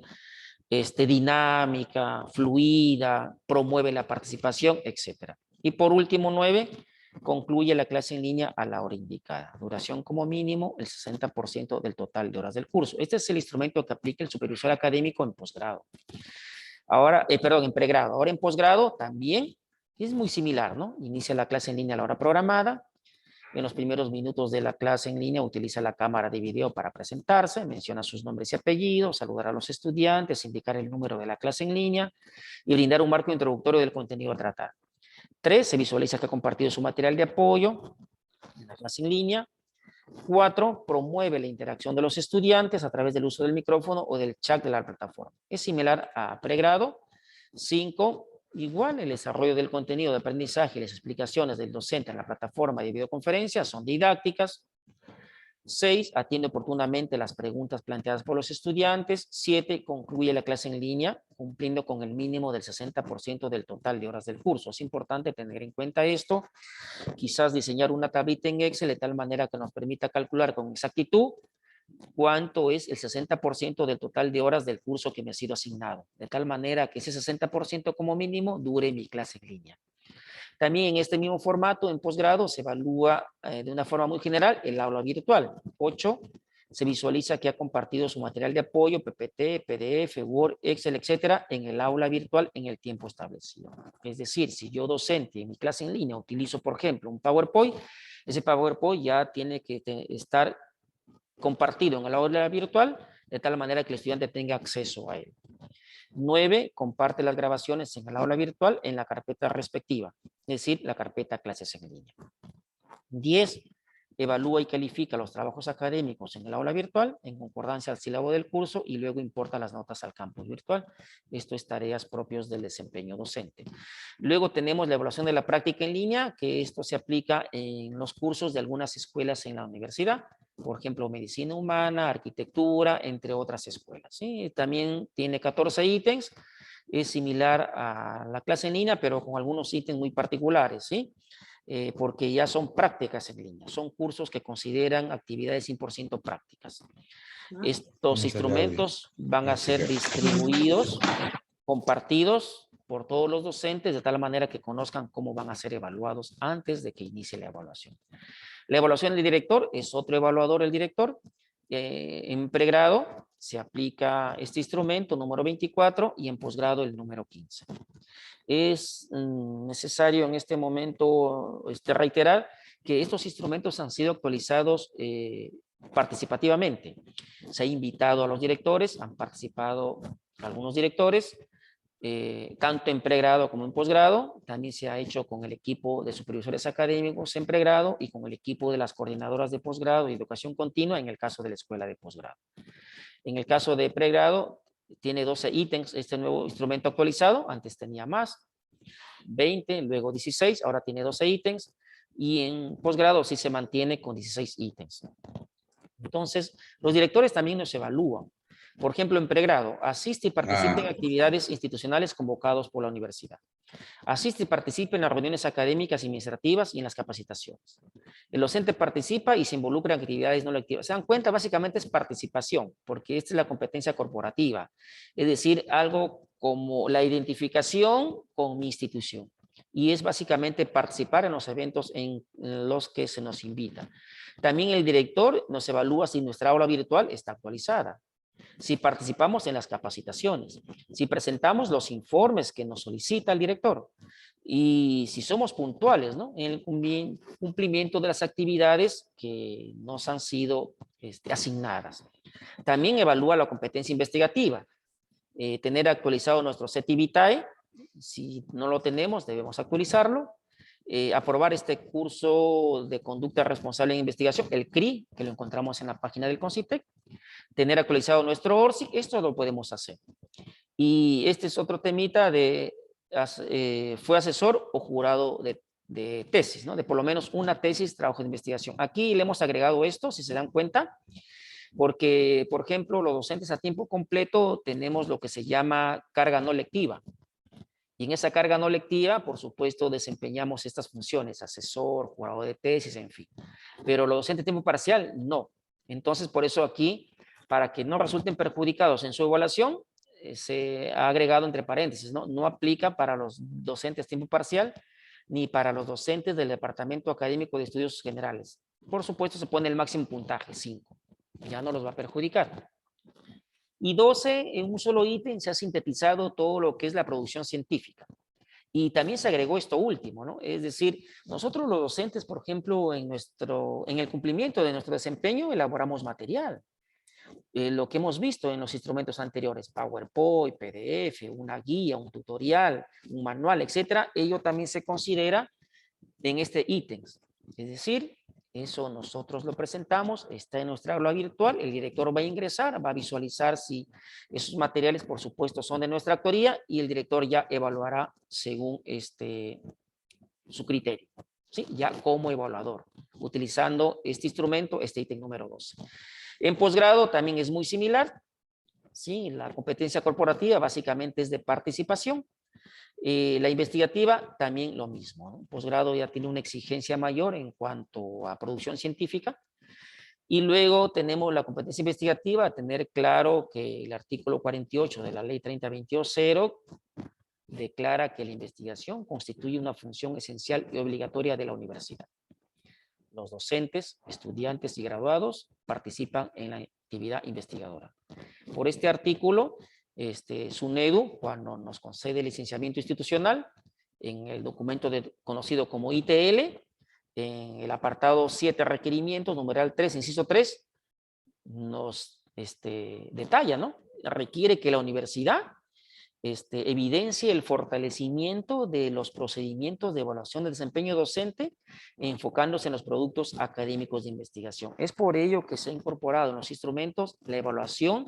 dinámica, fluida, promueve la participación, etc. Y por último, 9, concluye la clase en línea a la hora indicada. Duración como mínimo el 60% del total de horas del curso. Este es el instrumento que aplica el supervisor académico en posgrado. Ahora, perdón, en pregrado. Ahora en posgrado también es muy similar, ¿no? Inicia la clase en línea a la hora programada. En los primeros minutos de la clase en línea utiliza la cámara de video para presentarse, menciona sus nombres y apellidos, saludar a los estudiantes, indicar el número de la clase en línea y brindar un marco introductorio del contenido a tratar. 3, se visualiza que ha compartido su material de apoyo en la clase en línea. 4, promueve la interacción de los estudiantes a través del uso del micrófono o del chat de la plataforma. Es similar a pregrado. 5, igual el desarrollo del contenido de aprendizaje y las explicaciones del docente en la plataforma de videoconferencia son didácticas. 6, atiende oportunamente las preguntas planteadas por los estudiantes. 7, concluye la clase en línea cumpliendo con el mínimo del 60% del total de horas del curso. Es importante tener en cuenta esto. Quizás diseñar una tablita en Excel de tal manera que nos permita calcular con exactitud cuánto es el 60% del total de horas del curso que me ha sido asignado. De tal manera que ese 60% como mínimo dure mi clase en línea. También en este mismo formato, en posgrado, se evalúa de una forma muy general el aula virtual. 8, se visualiza que ha compartido su material de apoyo, PPT, PDF, Word, Excel, etcétera, en el aula virtual en el tiempo establecido. Es decir, si yo docente en mi clase en línea utilizo, por ejemplo, un PowerPoint, ese PowerPoint ya tiene que estar compartido en el aula virtual de tal manera que el estudiante tenga acceso a él. 9, comparte las grabaciones en el aula virtual en la carpeta respectiva, es decir, la carpeta clases en línea. 10, evalúa y califica los trabajos académicos en el aula virtual en concordancia al sílabo del curso y luego importa las notas al campus virtual. Esto es tareas propias del desempeño docente. Luego tenemos la evaluación de la práctica en línea, que esto se aplica en los cursos de algunas escuelas en la universidad, por ejemplo, medicina humana, arquitectura, entre otras escuelas. ¿Sí? También tiene 14 ítems, es similar a la clase en línea, pero con algunos ítems muy particulares, ¿sí? Porque ya son prácticas en línea, son cursos que consideran actividades 100% prácticas. Estos instrumentos van a ser distribuidos, compartidos por todos los docentes de tal manera que conozcan cómo van a ser evaluados antes de que inicie la evaluación. La evaluación del director es otro evaluador, el director. En pregrado se aplica este instrumento número 24 y en posgrado el número 15. Es necesario en este momento reiterar que estos instrumentos han sido actualizados participativamente. Se ha invitado a los directores, han participado algunos directores, tanto en pregrado como en posgrado. También se ha hecho con el equipo de supervisores académicos en pregrado y con el equipo de las coordinadoras de posgrado y educación continua en el caso de la escuela de posgrado. En el caso de pregrado, tiene 12 ítems este nuevo instrumento actualizado, antes tenía más, 20, luego 16, ahora tiene 12 ítems, y en posgrado sí se mantiene con 16 ítems. Entonces, los directores también nos evalúan. Por ejemplo, en pregrado, asiste y participa en actividades institucionales convocados por la universidad. Asiste y participa en las reuniones académicas y administrativas y en las capacitaciones. El docente participa y se involucra en actividades no lectivas. Se dan cuenta, básicamente es participación, porque esta es la competencia corporativa. Es decir, algo como la identificación con mi institución. Y es básicamente participar en los eventos en los que se nos invita. También el director nos evalúa si nuestra aula virtual está actualizada, si participamos en las capacitaciones, si presentamos los informes que nos solicita el director y si somos puntuales, ¿no?, en el cumplimiento de las actividades que nos han sido asignadas. También evalúa la competencia investigativa, tener actualizado nuestro CETI Vitae. Si no lo tenemos, debemos actualizarlo. Aprobar este curso de conducta responsable en investigación, el CRI, que lo encontramos en la página del CONCITEC. Tener actualizado nuestro ORCIC, esto lo podemos hacer. Y este es otro temita de, fue asesor o jurado de tesis, ¿no? De por lo menos una tesis, trabajo de investigación. Aquí le hemos agregado esto, si se dan cuenta, Porque, por ejemplo, los docentes a tiempo completo tenemos lo que se llama carga no lectiva. Y en esa carga no lectiva, por supuesto, desempeñamos estas funciones, asesor, jurado de tesis, en fin. Pero los docentes a tiempo parcial, no. Entonces, por eso aquí, para que no resulten perjudicados en su evaluación, se ha agregado entre paréntesis, ¿no? No aplica para los docentes a tiempo parcial ni para los docentes del Departamento Académico de Estudios Generales. Por supuesto, se pone el máximo puntaje, 5. Ya no los va a perjudicar. Y 12, en un solo ítem se ha sintetizado todo lo que es la producción científica. Y también se agregó esto último, ¿no? Es decir, nosotros los docentes, por ejemplo, en el cumplimiento de nuestro desempeño, elaboramos material. Lo que hemos visto en los instrumentos anteriores, PowerPoint, PDF, una guía, un tutorial, un manual, etcétera, ello también se considera en este ítem. Es decir, eso nosotros lo presentamos, está en nuestra aula virtual, el director va a ingresar, va a visualizar si esos materiales, por supuesto, son de nuestra autoría y el director ya evaluará según su criterio, ¿sí? Ya como evaluador, utilizando este instrumento, este ítem número 12. En posgrado también es muy similar, ¿sí? La competencia corporativa básicamente es de participación. La investigativa también lo mismo, ¿no? Posgrado ya tiene una exigencia mayor en cuanto a producción científica. Y luego tenemos la competencia investigativa, tener claro que el artículo 48 de la ley 3022.0 declara que la investigación constituye una función esencial y obligatoria de la universidad. Los docentes, estudiantes y graduados participan en la actividad investigadora. Por este artículo, SUNEDU, cuando nos concede licenciamiento institucional, en el documento conocido como ITL, en el apartado 7 requerimientos, numeral 3, inciso 3, nos detalla, ¿no? Requiere que la universidad evidencie el fortalecimiento de los procedimientos de evaluación del desempeño docente, enfocándose en los productos académicos de investigación. Es por ello que se ha incorporado en los instrumentos la evaluación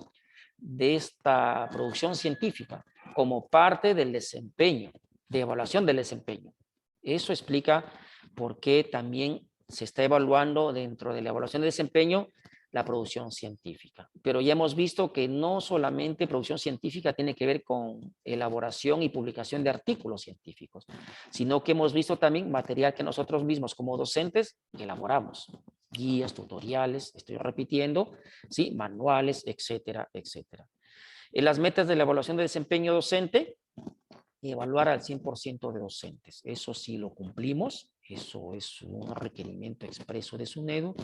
de esta producción científica como parte del desempeño, de evaluación del desempeño. Eso explica por qué también se está evaluando dentro de la evaluación de desempeño la producción científica. Pero ya hemos visto que no solamente producción científica tiene que ver con elaboración y publicación de artículos científicos, sino que hemos visto también material que nosotros mismos como docentes elaboramos, guías, tutoriales, estoy repitiendo, ¿sí? Manuales, etcétera, etcétera. En las metas de la evaluación de desempeño docente, evaluar al 100% de docentes. Eso sí lo cumplimos, eso es un requerimiento expreso de SUNEDU.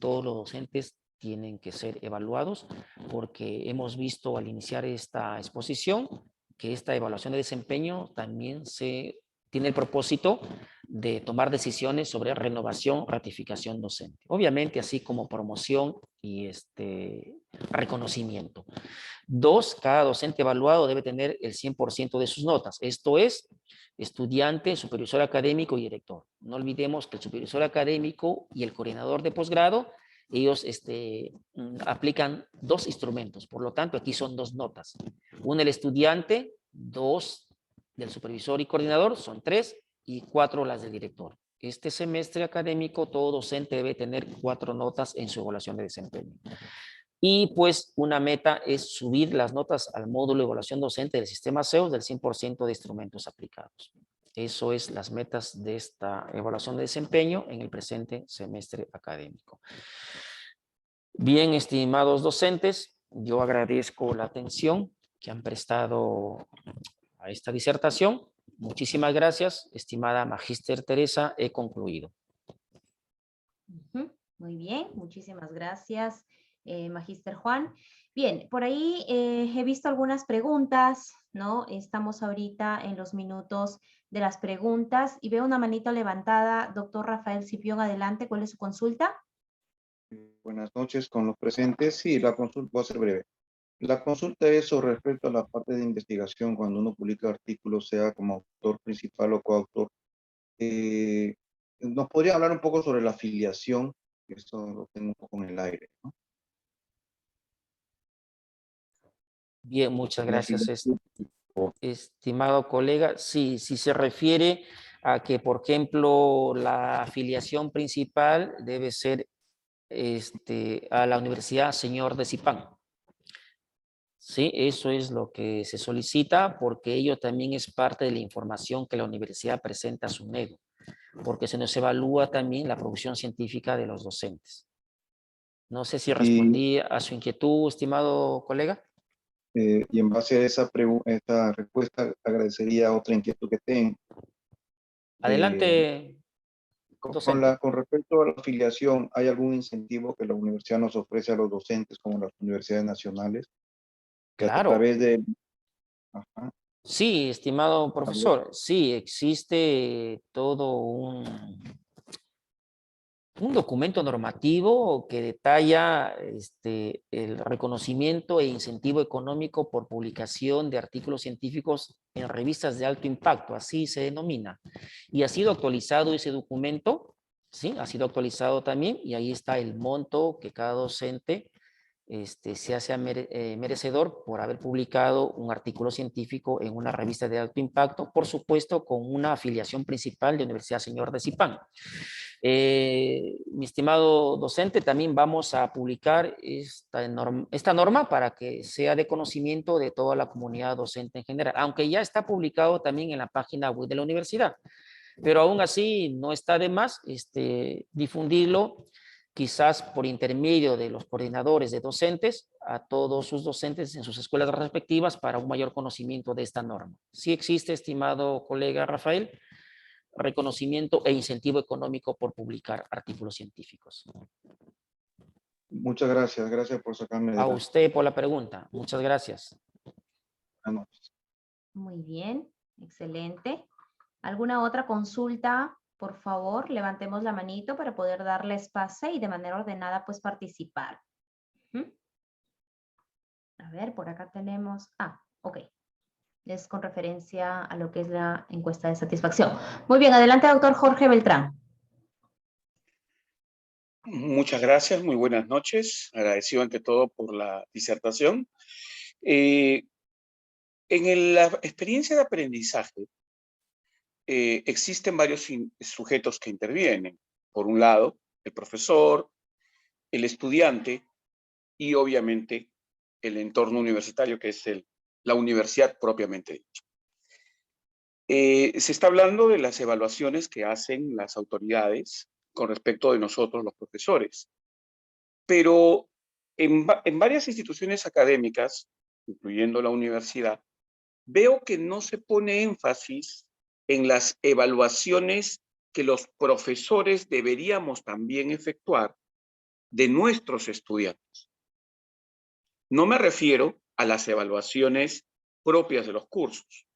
Todos los docentes tienen que ser evaluados porque hemos visto al iniciar esta exposición que esta evaluación de desempeño también tiene el propósito de tomar decisiones sobre renovación, ratificación docente. Obviamente así como promoción y reconocimiento. 2, cada docente evaluado debe tener el 100% de sus notas. Esto es estudiante, supervisor académico y director. No olvidemos que el supervisor académico y el coordinador de posgrado, ellos aplican 2 instrumentos. Por lo tanto, aquí son 2 notas. Una el estudiante, 2 del supervisor y coordinador, son 3, y 4 las del director. Este semestre académico, todo docente debe tener 4 notas en su evaluación de desempeño. Y pues una meta es subir las notas al módulo de evaluación docente del sistema CEOS del 100% de instrumentos aplicados. Eso es las metas de esta evaluación de desempeño en el presente semestre académico. Bien, estimados docentes, yo agradezco la atención que han prestado a esta disertación. Muchísimas gracias, estimada Magíster Teresa, he concluido. Muy bien, muchísimas gracias, Magíster Juan. Bien, por ahí he visto algunas preguntas, ¿no? Estamos ahorita en los minutos de las preguntas y veo una manito levantada. Doctor Rafael Cipión, adelante, ¿cuál es su consulta? Buenas noches con los presentes. Sí, la consulta va a ser breve. La consulta es sobre respecto a la parte de investigación, cuando uno publica artículos, sea como autor principal o coautor. ¿Nos podría hablar un poco sobre la afiliación? Esto lo tengo un poco en el aire, ¿no? Bien, muchas gracias, estimado colega. Sí, si se refiere a que, por ejemplo, la afiliación principal debe ser a la Universidad Señor de Zipán. Sí, eso es lo que se solicita porque ello también es parte de la información que la universidad presenta a su SUNEDU, porque se nos evalúa también la producción científica de los docentes. No sé si Y, respondí a su inquietud, estimado colega. y en base a esta respuesta, agradecería otra inquietud que tengo. Adelante, docente. Con respecto a la afiliación, ¿hay algún incentivo que la universidad nos ofrece a los docentes como las universidades nacionales? Que a Claro, través de... Ajá, sí, estimado a ver, profesor, sí, existe todo un documento normativo que detalla el reconocimiento e incentivo económico por publicación de artículos científicos en revistas de alto impacto, así se denomina. Y ha sido actualizado ese documento, ¿sí? Ha sido actualizado también y ahí está el monto que cada docente se hace merecedor por haber publicado un artículo científico en una revista de alto impacto, por supuesto con una afiliación principal de Universidad Señor de Zipán. Mi estimado docente, también vamos a publicar esta norma para que sea de conocimiento de toda la comunidad docente en general, aunque ya está publicado también en la página web de la universidad, pero aún así no está de más difundirlo quizás por intermedio de los coordinadores de docentes a todos sus docentes en sus escuelas respectivas para un mayor conocimiento de esta norma. Sí existe, estimado colega Rafael, reconocimiento e incentivo económico por publicar artículos científicos. muchas gracias, gracias por sacarme de A la... usted por la pregunta. Muchas gracias. No. Muy bien, excelente. ¿Alguna otra consulta? Por favor, levantemos la manito para poder darles pase y de manera ordenada pues participar. A ver, por acá tenemos... ok. Es con referencia a lo que es la encuesta de satisfacción. Muy bien, adelante, doctor Jorge Beltrán. Muchas gracias, muy buenas noches. Agradecido ante todo por la disertación. En la experiencia de aprendizaje existen varios sujetos que intervienen. Por un lado, el profesor, el estudiante y obviamente el entorno universitario, que es la universidad propiamente dicha. Se está hablando de las evaluaciones que hacen las autoridades con respecto de nosotros, los profesores. Pero en varias instituciones académicas, incluyendo la universidad, veo que no se pone énfasis en las evaluaciones que los profesores deberíamos también efectuar de nuestros estudiantes. No me refiero a las evaluaciones propias de los cursos,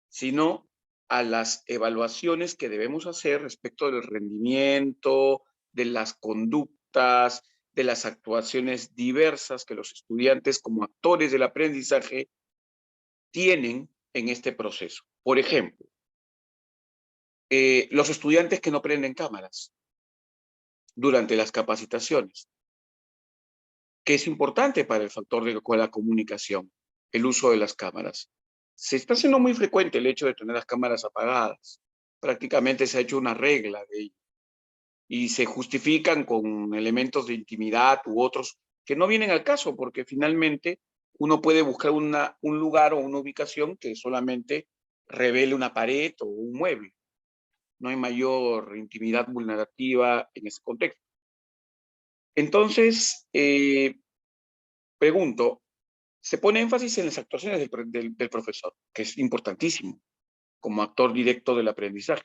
sino a las evaluaciones que debemos hacer respecto del rendimiento, de las conductas, de las actuaciones diversas que los estudiantes como actores del aprendizaje tienen en este proceso. Por ejemplo, los estudiantes que no prenden cámaras durante las capacitaciones, que es importante para el factor de la comunicación, el uso de las cámaras. Se está haciendo muy frecuente el hecho de tener las cámaras apagadas. Prácticamente se ha hecho una regla de ello. Y se justifican con elementos de intimidad u otros que no vienen al caso, porque finalmente uno puede buscar un lugar o una ubicación que solamente revele una pared o un mueble. No hay mayor intimidad vulnerativa en ese contexto. Entonces, pregunto, se pone énfasis en las actuaciones del profesor, que es importantísimo como actor directo del aprendizaje.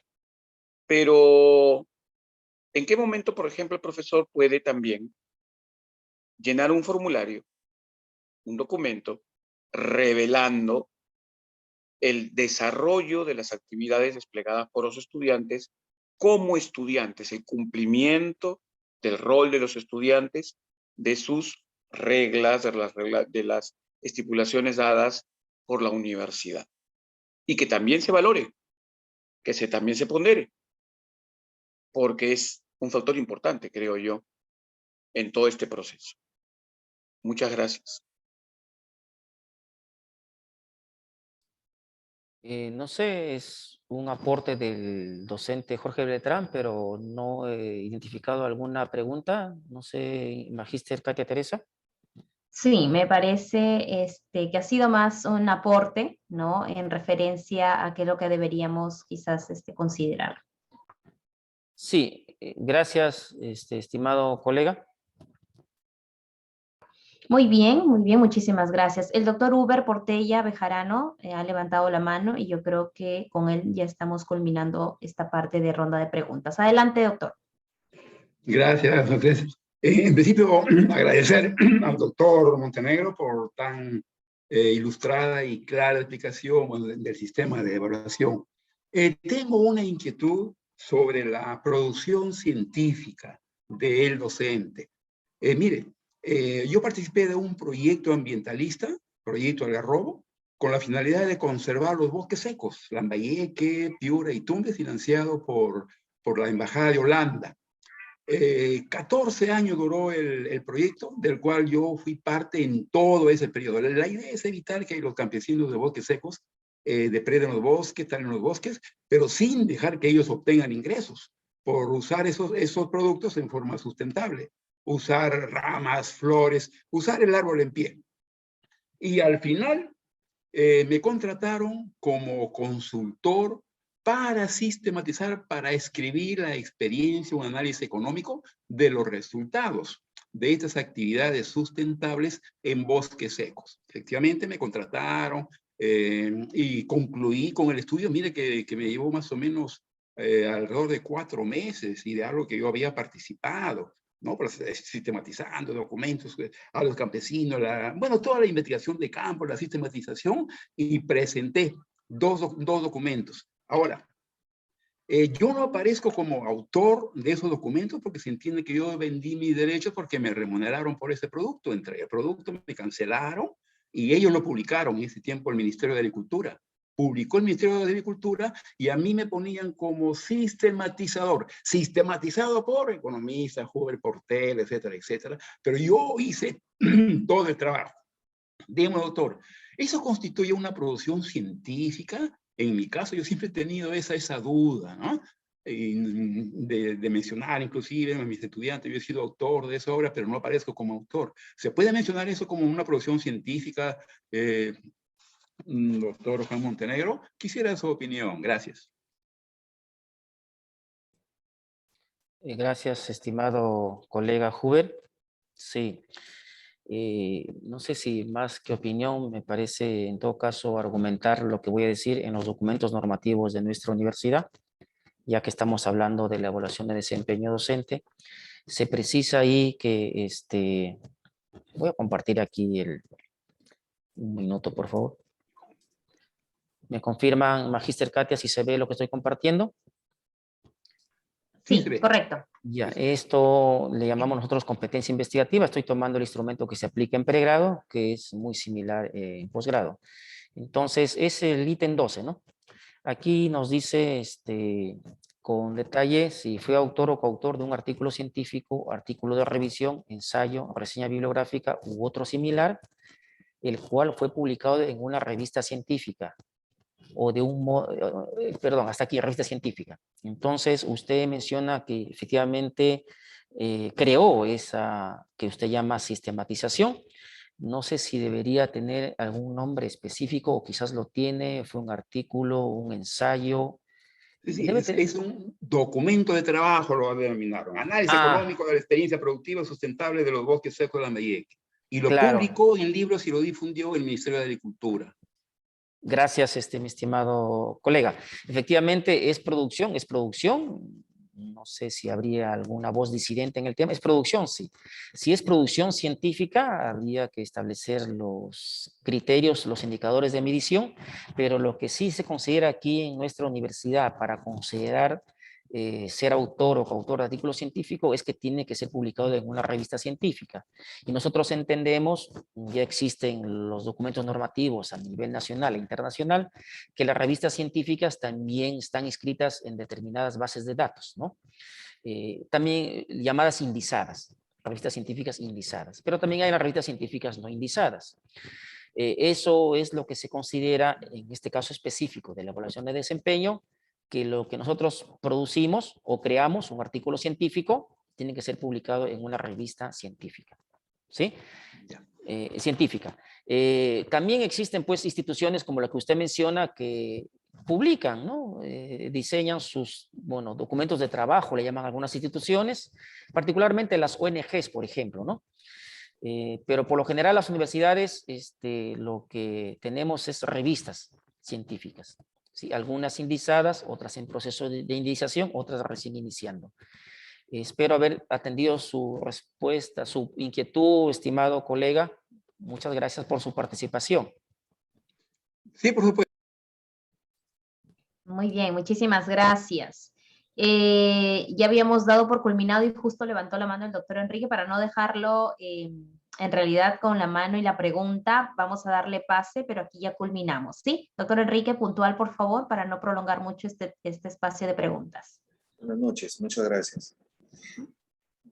Pero, ¿en qué momento, por ejemplo, el profesor puede también llenar un formulario, un documento, revelando el desarrollo de las actividades desplegadas por los estudiantes como estudiantes, el cumplimiento del rol de los estudiantes, de sus reglas, de las estipulaciones dadas por la universidad? Y que también se valore, que también se pondere, porque es un factor importante, creo yo, en todo este proceso. Muchas gracias. No sé, un aporte del docente Jorge Beltrán, pero no he identificado alguna pregunta. No sé, Magíster Katia Teresa. Sí, me parece que ha sido más un aporte, ¿no? En referencia a qué es lo que deberíamos quizás considerar. Sí, gracias, estimado colega. Muy bien, muchísimas gracias. El doctor Uber Portella Bejarano ha levantado la mano y yo creo que con él ya estamos culminando esta parte de ronda de preguntas. Adelante, doctor. Gracias, Andrés. En principio, agradecer al doctor Montenegro por tan ilustrada y clara explicación, bueno, del sistema de evaluación. Tengo una inquietud sobre la producción científica del docente. Mire, yo participé de un proyecto ambientalista, proyecto Algarrobo, con la finalidad de conservar los bosques secos, Lambayeque, Piura y Tumbes, financiado por la Embajada de Holanda. 14 años duró el proyecto, del cual yo fui parte en todo ese periodo. La idea es evitar que los campesinos de bosques secos depreden los bosques, talen los bosques, pero sin dejar que ellos obtengan ingresos por usar esos productos en forma sustentable. Usar ramas, flores, usar el árbol en pie. Y al final me contrataron como consultor para sistematizar, para escribir la experiencia, un análisis económico de los resultados de estas actividades sustentables en bosques secos. Efectivamente me contrataron y concluí con el estudio. Mire que me llevó más o menos alrededor de 4 meses y de algo que yo había participado, ¿no? Pues, sistematizando documentos a los campesinos, bueno, toda la investigación de campo, la sistematización, y presenté dos documentos. Ahora, yo no aparezco como autor de esos documentos porque se entiende que yo vendí mis derechos porque me remuneraron por ese producto. Entre el producto me cancelaron y ellos lo publicaron en ese tiempo el Ministerio de Agricultura. Publicó el Ministerio de Agricultura y a mí me ponían como sistematizador, sistematizado por economistas, Huber, Portel, etcétera, etcétera. Pero yo hice todo el trabajo. Dime, doctor, ¿eso constituye una producción científica? En mi caso, yo siempre he tenido esa duda, ¿no? De mencionar, inclusive, a mis estudiantes, yo he sido autor de esa obra, pero no aparezco como autor. ¿Se puede mencionar eso como una producción científica, doctor Juan Montenegro? Quisiera su opinión. Gracias. Gracias, estimado colega Huber. Sí. No sé si más que opinión, me parece en todo caso argumentar lo que voy a decir en los documentos normativos de nuestra universidad, ya que estamos hablando de la evaluación de desempeño docente. Se precisa ahí que, voy a compartir aquí un minuto, por favor. ¿Me confirman, Magíster Katia, si se ve lo que estoy compartiendo? Sí, correcto. Ya, esto le llamamos nosotros competencia investigativa. Estoy tomando el instrumento que se aplica en pregrado, que es muy similar en posgrado. Entonces, es el ítem 12, ¿no? Aquí nos dice con detalle si fue autor o coautor de un artículo científico, artículo de revisión, ensayo, reseña bibliográfica u otro similar, el cual fue publicado en una revista científica o de perdón, hasta aquí, revista científica. Entonces, usted menciona que efectivamente creó esa que usted llama sistematización. No sé si debería tener algún nombre específico o quizás lo tiene, fue un artículo, un ensayo. Sí, es un documento de trabajo, lo denominaron. Análisis económico de la experiencia productiva sustentable de los bosques secos de Lambayeque. Y lo publicó en libros y lo difundió el Ministerio de Agricultura. Gracias, mi estimado colega. Efectivamente, es producción. No sé si habría alguna voz disidente en el tema. Es producción, sí. Si es producción científica, habría que establecer los criterios, los indicadores de medición, pero lo que sí se considera aquí en nuestra universidad para considerar ser autor o coautor de artículo científico es que tiene que ser publicado en una revista científica. Y nosotros entendemos, ya existen los documentos normativos a nivel nacional e internacional, que las revistas científicas también están inscritas en determinadas bases de datos, ¿no? También llamadas indizadas, revistas científicas indizadas, pero también hay las revistas científicas no indizadas. Eso es lo que se considera en este caso específico de la evaluación de desempeño, que lo que nosotros producimos o creamos, un artículo científico, tiene que ser publicado en una revista científica. ¿Sí? Científica. También existen pues instituciones como la que usted menciona que publican, ¿no? Diseñan sus, bueno, documentos de trabajo, le llaman algunas instituciones, particularmente las ONGs, por ejemplo, ¿no? Pero por lo general las universidades lo que tenemos es revistas científicas, ¿sí? Algunas indizadas, otras en proceso de indización, otras recién iniciando. Espero haber atendido su respuesta, su inquietud, estimado colega. Muchas gracias por su participación. Sí, por supuesto. Muy bien, muchísimas gracias. Ya habíamos dado por culminado y justo levantó la mano el doctor Enrique para no dejarlo en realidad con la mano y la pregunta. Vamos a darle pase, pero aquí ya culminamos, ¿sí? Doctor Enrique, puntual, por favor, para no prolongar mucho este espacio de preguntas. Buenas noches, muchas gracias.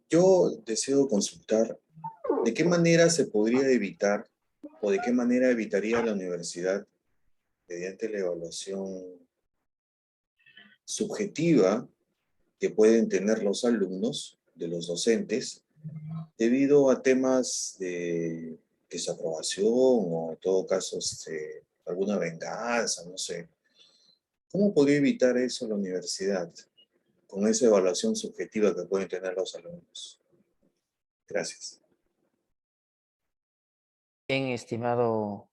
Yo deseo consultar de qué manera se podría evitar o de qué manera evitaría la universidad, mediante la evaluación subjetiva que pueden tener los alumnos de los docentes, debido a temas de desaprobación o en todo caso alguna venganza, no sé. ¿Cómo podría evitar eso la universidad con esa evaluación subjetiva que pueden tener los alumnos? Gracias. Bien, estimado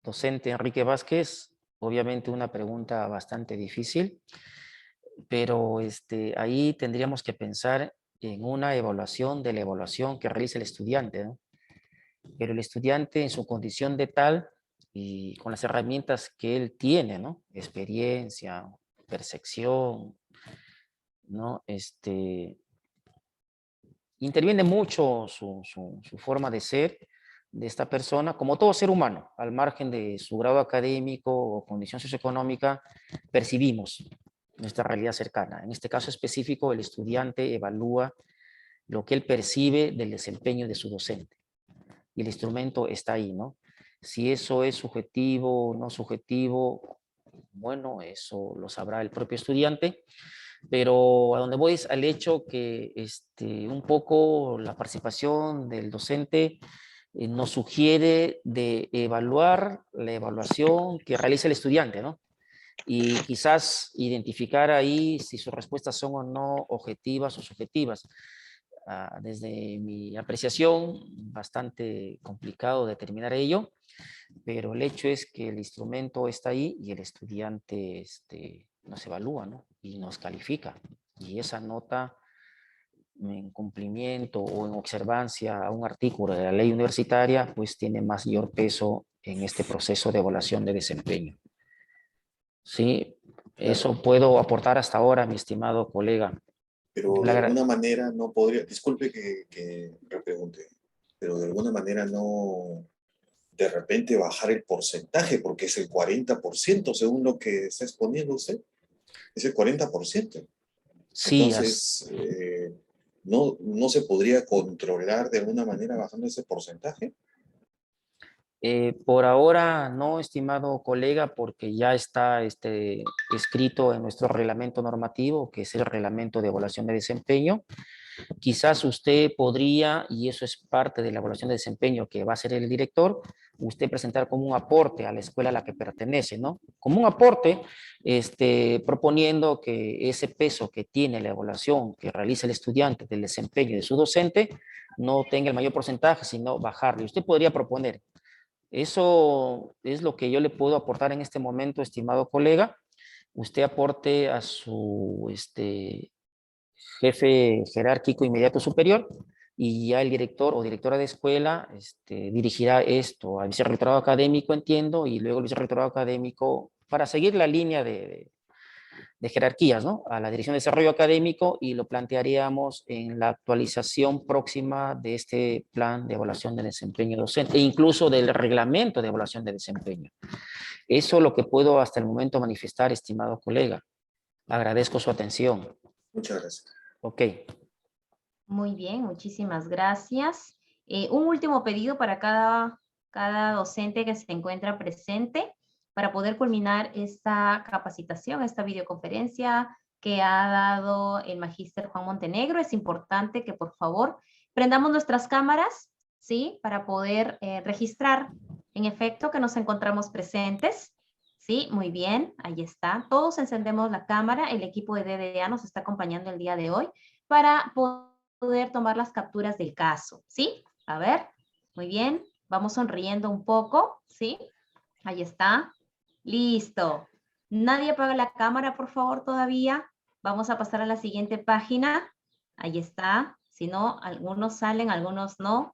docente Enrique Vázquez, obviamente una pregunta bastante difícil, pero ahí tendríamos que pensar en una evaluación de la evaluación que realiza el estudiante, ¿no? Pero el estudiante en su condición de tal y con las herramientas que él tiene, ¿no? Experiencia, percepción, ¿no? Interviene mucho su forma de ser de esta persona, como todo ser humano, al margen de su grado académico o condición socioeconómica, percibimos nuestra realidad cercana. En este caso específico, el estudiante evalúa lo que él percibe del desempeño de su docente. Y el instrumento está ahí, ¿no? Si eso es subjetivo o no subjetivo, bueno, eso lo sabrá el propio estudiante, pero a donde voy es al hecho que un poco la participación del docente nos sugiere de evaluar la evaluación que realiza el estudiante, ¿no? Y quizás identificar ahí si sus respuestas son o no objetivas o subjetivas. Desde mi apreciación, bastante complicado determinar ello, pero el hecho es que el instrumento está ahí y el estudiante nos evalúa, ¿no? Y nos califica. Y esa nota en cumplimiento o en observancia a un artículo de la ley universitaria, pues tiene mayor peso en este proceso de evaluación de desempeño. Sí, eso puedo aportar hasta ahora, mi estimado colega. Pero de alguna manera no podría, disculpe que repregunte, pero de alguna manera no, de repente bajar el porcentaje, porque es el 40% según lo que está exponiendo usted, es el 40%. Sí, Entonces, ¿no se podría controlar de alguna manera bajando ese porcentaje? Por ahora no, estimado colega, porque ya está escrito en nuestro reglamento normativo, que es el reglamento de evaluación de desempeño. Quizás usted podría, y eso es parte de la evaluación de desempeño que va a hacer el director, usted presentar como un aporte a la escuela a la que pertenece, ¿no? Como un aporte, proponiendo que ese peso que tiene la evaluación que realiza el estudiante del desempeño de su docente no tenga el mayor porcentaje, sino bajarle. Usted podría proponer. Eso es lo que yo le puedo aportar en este momento, estimado colega. Usted aporte a su jefe jerárquico inmediato superior y ya el director o directora de escuela dirigirá esto al vicerrectorado académico, entiendo, y luego el vicerrectorado académico para seguir la línea de jerarquías, ¿no? A la Dirección de Desarrollo Académico y lo plantearíamos en la actualización próxima de este plan de evaluación de desempeño docente e incluso del reglamento de evaluación de desempeño. Eso es lo que puedo hasta el momento manifestar, estimado colega. Agradezco su atención. Muchas gracias. Ok. Muy bien, muchísimas gracias. Un último pedido para cada docente que se encuentra presente. para poder culminar esta capacitación, esta videoconferencia que ha dado el magíster Juan Montenegro. Es importante que por favor prendamos nuestras cámaras, ¿sí? Para poder registrar en efecto que nos encontramos presentes. Sí, muy bien, ahí está. Todos encendemos la cámara, el equipo de DDA nos está acompañando el día de hoy para poder tomar las capturas del caso, ¿sí? A ver, muy bien, vamos sonriendo un poco, ¿sí? Ahí está, listo. Nadie apaga la cámara, por favor, todavía. Vamos a pasar a la siguiente página. Ahí está, si no, algunos salen, algunos no.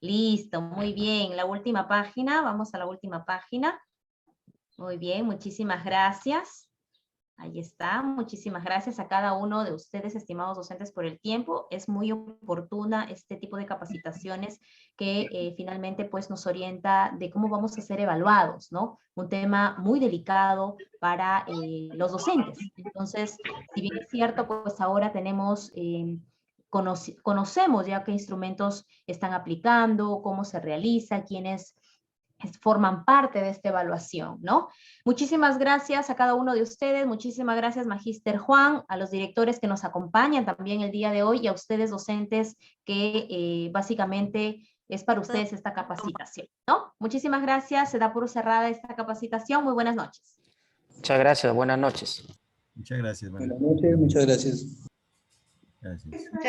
Listo, muy bien, la última página, vamos a la última página. Muy bien, muchísimas gracias. Ahí está, muchísimas gracias a cada uno de ustedes, estimados docentes, por el tiempo. Es muy oportuna este tipo de capacitaciones que finalmente pues nos orienta de cómo vamos a ser evaluados, ¿no? Un tema muy delicado para los docentes. Entonces, si bien es cierto, pues ahora tenemos... conocemos ya qué instrumentos están aplicando, cómo se realiza, quiénes forman parte de esta evaluación, ¿no? Muchísimas gracias a cada uno de ustedes, muchísimas gracias Magíster Juan, a los directores que nos acompañan también el día de hoy y a ustedes docentes que básicamente es para ustedes esta capacitación, ¿no? Muchísimas gracias, se da por cerrada esta capacitación, muy buenas noches. Muchas gracias, buenas noches. Muchas gracias. Buenas noches, muchas gracias. Gracias. Muchas gracias.